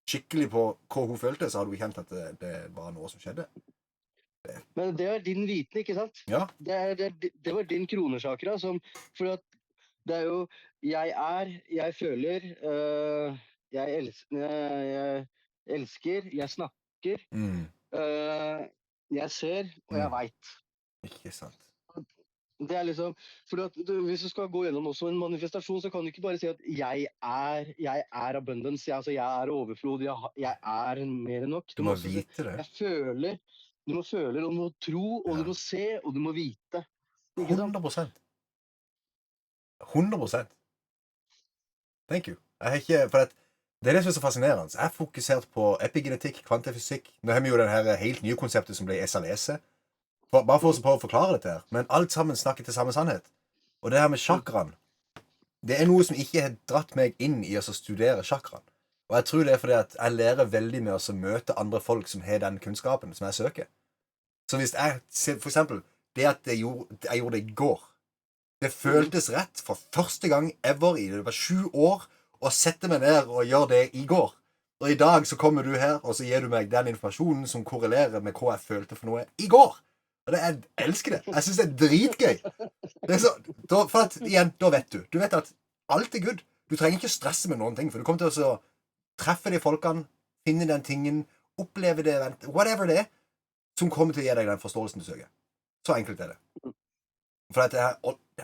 skikkelig på hva hun følte, så hadde hun kjent at det var noe som skjedde. Men det var din viten, ikke sant? Ja. Det var din kronesakra, for at det er jo jeg føler, jeg elsker, jeg snakker, jeg ser, og jeg vet. Ikke sant. Det er liksom, for at hvis du skal gå gjennom også en manifestasjon, så kan du ikke bare si at jeg er abundance, jeg er overflod, jeg er mer enn nok. Du må vite det. Du må føle, og du må tro, og du må se, og du må vite. 100%. 100%. Thank you. Jeg har ikke, for det er det som er så fascinerende. Jeg har fokusert på epigenetikk, kvantefysikk. Nå har vi jo det her helt nye konseptet som ble SLS. Bare for å prøve å forklare dette her. Men alt sammen snakker til samme sannhet. Og det her med chakraen, det er noe som ikke har dratt meg inn i å studere chakraen. Og jeg tror det er fordi at jeg lærer veldig med å møte andre folk som har den kunnskapen som jeg søker. Så hvis jeg, for eksempel, det at jeg gjorde det i går, det føltes rett for første gang ever i det var 7 år å sette meg ned og gjøre det i går. Og i dag så kommer du her, og så gir du meg den informasjonen som korrelerer med hva jeg følte for noe i går. Og jeg elsker det. Jeg synes det er dritgøy. Det er så, for at, igjen, da vet du. Du vet at alt er good. Du trenger ikke stresse med noen ting, for du kommer til å treffe de folkene, finne den tingen, oppleve det, whatever det er, som kommer til å gi deg den forståelsen du søker. Så enkelt er det. For at det har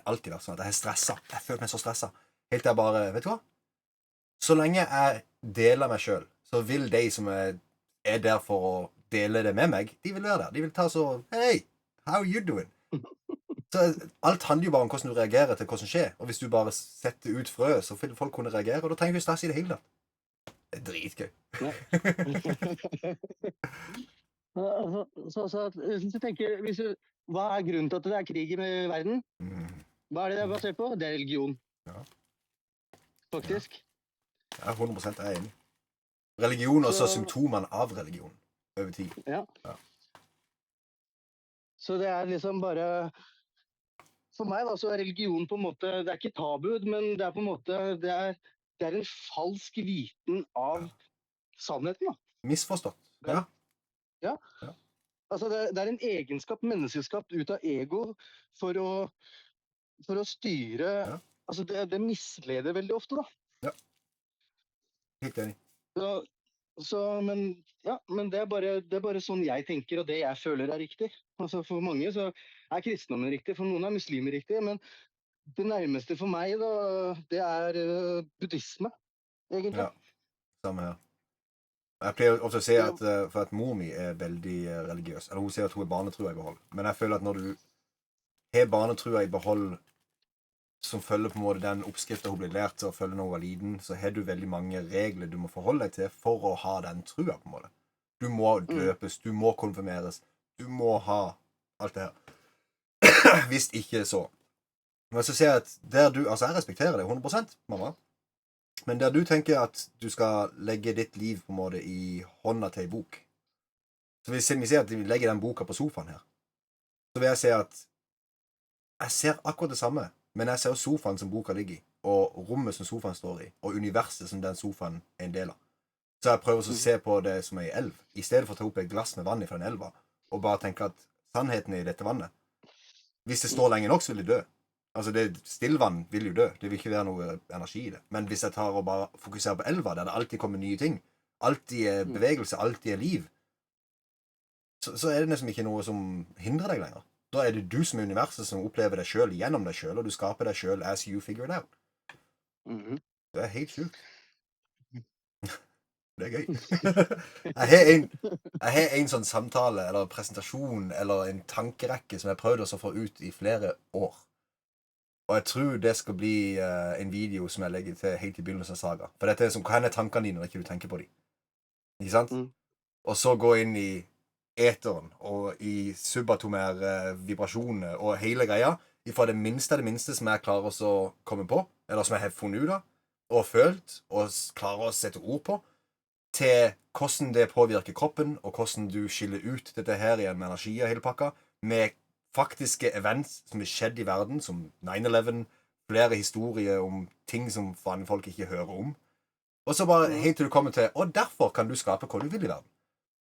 alltid vært sånn at jeg er stresset. Jeg føler meg så stresset. Helt til jeg bare, vet du hva? Så lenge jeg deler meg selv, så vil de som er der for å dele det med meg, de vil være der. De vil ta så, hey, how are you doing? Så alt handler jo bare om hvordan du reagerer til hva som skjer. Og hvis du bare setter ut frø, så vil folk kunne reagere, og da trenger vi stress i det hele tatt. Det er dritgøy. Hvis du tenker, hva er grunnen til at det er krig i verden? Hva er det basert på? Det er religion. Ja. Faktisk. Jeg er 100% enig. Religion og så symptomene av religion over tid. Ja. Så det er liksom bare, for meg da, så er religion på en måte, det er ikke tabu, men det er på en måte, det er en falsk viten av sannheten da. Misforstått. Ja. Ja. Altså det er en egenskap, menneskeskapt ut av ego for å styre, altså det misleder veldig ofte da. Ja. Helt enig. Men det er bare sånn jeg tenker, og det jeg føler er riktig. Altså for mange så er kristendommen riktig, for noen er muslimer riktig, men det nærmeste for meg da, det er buddhisme, egentlig. Ja, samme her. Jeg pleier ofte å si at, for at mor mi er veldig religiøs, eller hun sier at hun er barnetrua i behold, men jeg føler at når du har barnetrua i behold, som følger på en måte den oppskriften hun ble lært til å følge når hun var liten, så har du veldig mange regler du må forholde deg til for å ha den trua på en måte. Du må døpes, du må konfirmeres, du må ha alt det her. Hvis ikke så. Men så sier jeg at altså jeg respekterer det 100%, mamma. Men der du tenker at du skal legge ditt liv på en måte i hånda til en bok. Så hvis vi sier at vi legger den boka på sofaen her, så vil jeg si at jeg ser akkurat det samme. Men jeg ser jo sofaen som boka ligger i, og rommet som sofaen står i, og universet som den sofaen er en del av. Så jeg prøver å se på det som er i elv, i stedet for å ta opp et glass med vann fra en elva, og bare tenke at sannheten er i dette vannet. Hvis det står lenge nok, så vil det dø. Altså, stillvann vil jo dø. Det vil ikke være noe energi i det. Men hvis jeg tar og bare fokuserer på elva, der det alltid kommer nye ting, alltid er bevegelse, alltid er liv, så er det nesten ikke noe som hindrer deg lenger. Da er det du som er universet som opplever deg selv gjennom deg selv, og du skaper deg selv as you figure it out. Det er helt sjukt. Det er gøy. Jeg har en sånn samtale, eller presentasjon, eller en tankerekke som jeg prøvde å få ut i flere år. Og jeg tror det skal bli en video som jeg legger til helt i begynnelsen av Saga. For dette er som, hva er tankene dine når ikke du tenker på dem? Ikke sant? Og så gå inn i eteren, og i subatomære vibrasjoner, og hele greia, fra det minste som jeg klarer å komme på, eller som jeg har funnet ut av, og følt, og klarer å sette ord på, til hvordan det påvirker kroppen, og hvordan du skiller ut dette her igjen med energi og hele pakka, med faktiske events som har skjedd i verden, som 9/11, flere historier om ting som vanlige folk ikke hører om. Og så bare helt til du kommer til, og derfor kan du skape hva du vil i verden.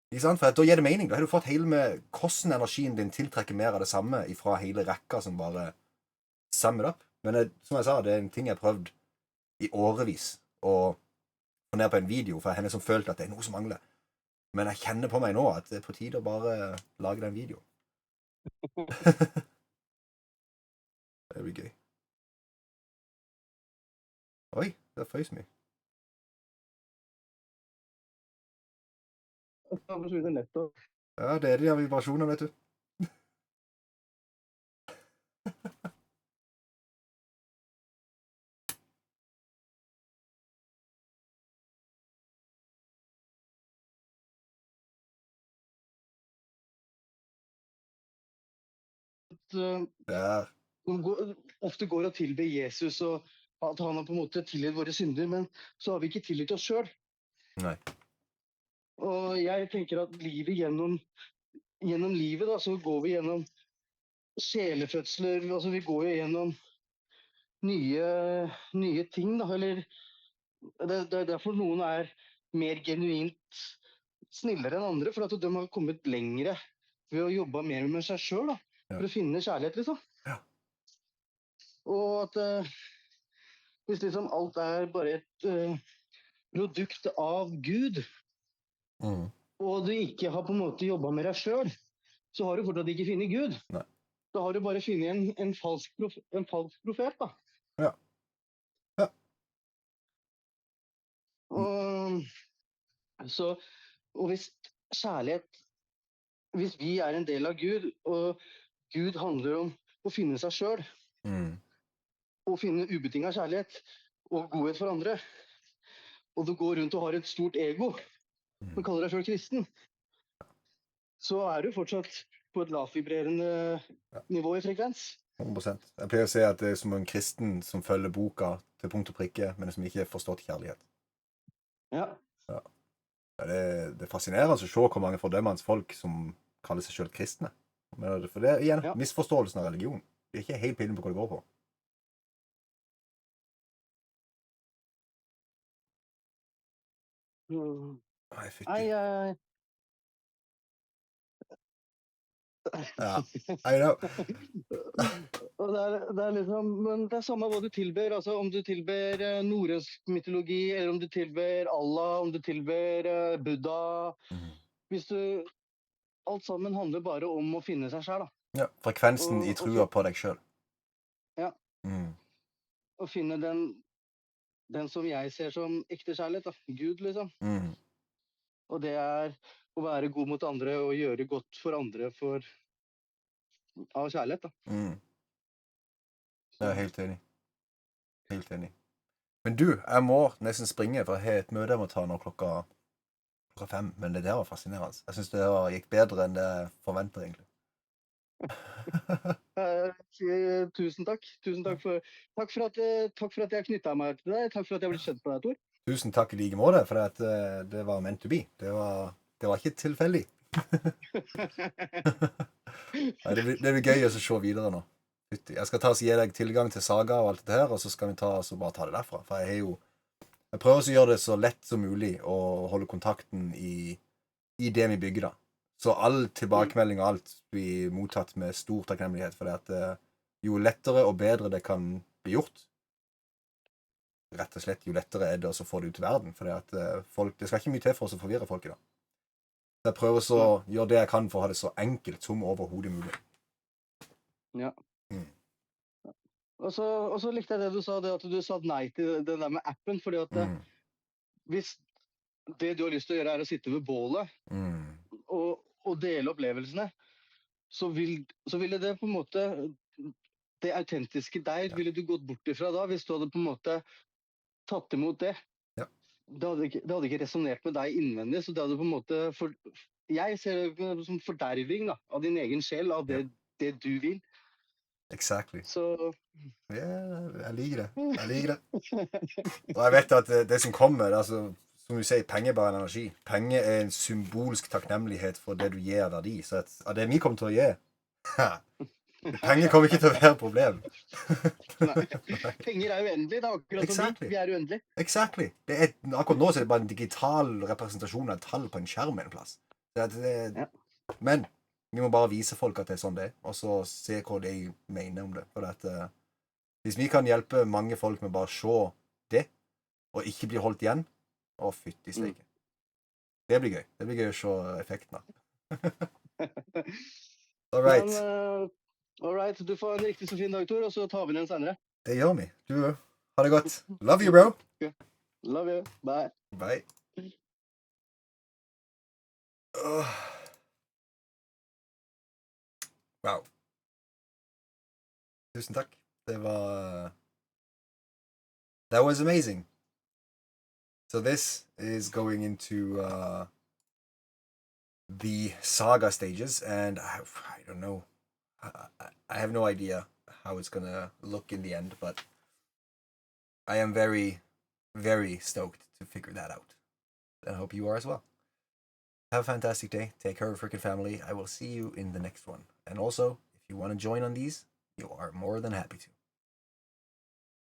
Ikke sant? For da gir det mening. Da har du fått hele med hvordan energien din tiltrekker mer av det samme fra hele rekka som bare summer up. Men som jeg sa, det er en ting jeg har prøvd i årevis å få ned på en video, for jeg har liksom følt at det er noe som mangler. Men jeg kjenner på meg nå at det er på tide å bare lage den videoen. Det blir gøy. Oi, det føys mye. Ja, det er de vibrasjonene, vet du. Ofte går og tilber Jesus, og at han har på en måte tilgitt våre synder, men så har vi ikke tilgitt oss selv. Nei. Og jeg tenker at livet gjennom livet da, så går vi gjennom sjelefødsler, altså vi går jo gjennom nye ting da, eller det er derfor noen er mer genuint snillere enn andre, for at de har kommet lengre ved å jobbe mer med seg selv da, for å finne kjærlighet liksom. Ja. Og at hvis liksom alt er bare et produkt av Gud, og du ikke har på en måte jobbet med deg selv, så har du fortsatt ikke funnet Gud. Nei. Da har du bare funnet en falsk profet da. Ja. Ja. Og hvis kjærlighet, hvis vi er en del av Gud, og Gud handler om å finne seg selv, og finne ubetinget kjærlighet, og godhet for andre, og du går rundt og har et stort ego, og kaller deg selv kristen, så er du fortsatt på et lavvibrerende nivå i frekvens. 100%. Jeg pleier å si at det er som en kristen som følger boka til punkt og prikke, men som ikke har forstått kjærlighet. Ja. Ja. Det er fascinerende å se hvor mange fordømmende folk som kaller seg selv kristne. For det er igjen misforståelsen av religion. De er ikke helt pillen på hva det går på. Nei, fytti. Ja, I know. Og det er liksom, men det er samme hva du tilber, altså om du tilber norrønsk mytologi, eller om du tilber Allah, om du tilber Buddha, hvis du, alt sammen handler bare om å finne seg selv da. Ja, frekvensen i trua på deg selv. Ja, og finne den som jeg ser som ekte kjærlighet da, Gud liksom. Og det er å være god mot andre og gjøre godt for andre av kjærlighet da. Jeg er helt enig. Helt enig. Men du, jeg må nesten springe, for jeg har et møte jeg må ta nå klokka 5, men det der var fascinerende. Jeg synes det gikk bedre enn det jeg forventet egentlig. Tusen takk. Takk for at jeg knyttet meg til deg. Takk for at jeg ble kjent på deg, Tor. Tusen takk i like måte, for det var meant to be. Det var ikke tilfeldig. Nei, det blir gøy å se videre nå. Jeg skal gi deg tilgang til Saga og alt det her, og så skal vi bare ta det derfra. For jeg prøver å gjøre det så lett som mulig å holde kontakten i det vi bygger da. Så all tilbakemelding og alt blir mottatt med stor takknemlighet, for jo lettere og bedre det kan bli gjort, rett og slett jo lettere er det å få det ut i verden, for det skal ikke mye til for oss å forvirre folk i dag. Så jeg prøver å gjøre det jeg kan for å ha det så enkelt som overhodet mulig. Ja. Og så likte jeg det du sa, det at du sa nei til den der med appen, fordi at hvis det du har lyst til å gjøre, er å sitte ved bålet og dele opplevelsene, så ville det på en måte det autentiske deg ville du gått bort ifra da, hvis du hadde på en måte tatt imot det. Ja. Det hadde ikke resonnert med deg innvendig, så det hadde på en måte jeg ser det som forderving da, av din egen sjel, av det du vil. Exactly. Så jeg liker det. Jeg liker det. Og jeg vet at det som kommer, altså, som du sier, penger er bare en energi. Penger er en symbolsk takknemlighet for det du gir av verdi. Så av det vi kommer til å gi, penger kommer ikke til å være et problem. Nei. Penger er uendelig, det er akkurat som vi er uendelig. Exactly. Akkurat nå så er det bare en digital representasjon av et tall på en skjerm en plass. Men vi må bare vise folk at det er sånn det er, og så se hva de mener om det. For at hvis vi kan hjelpe mange folk med bare å se det, og ikke bli holdt igjen, fytti steike. Det blir gøy. Det blir gøy å se effekten av. All right. All right. Du får en riktig så fin dag, Tor, og så tar vi den senere. Det gjør vi. Du ha det godt. Love you, bro. Love you. Bye. Bye. Wow. Tusen takk. Det var that was amazing. So this is going into the saga stages, and I don't know. I have no idea how it's gonna look in the end, but I am very, very stoked to figure that out. And I hope you are as well. Have a fantastic day. Take care of your freaking family. I will see you in the next one. And also, if you want to join on these, you are more than happy to.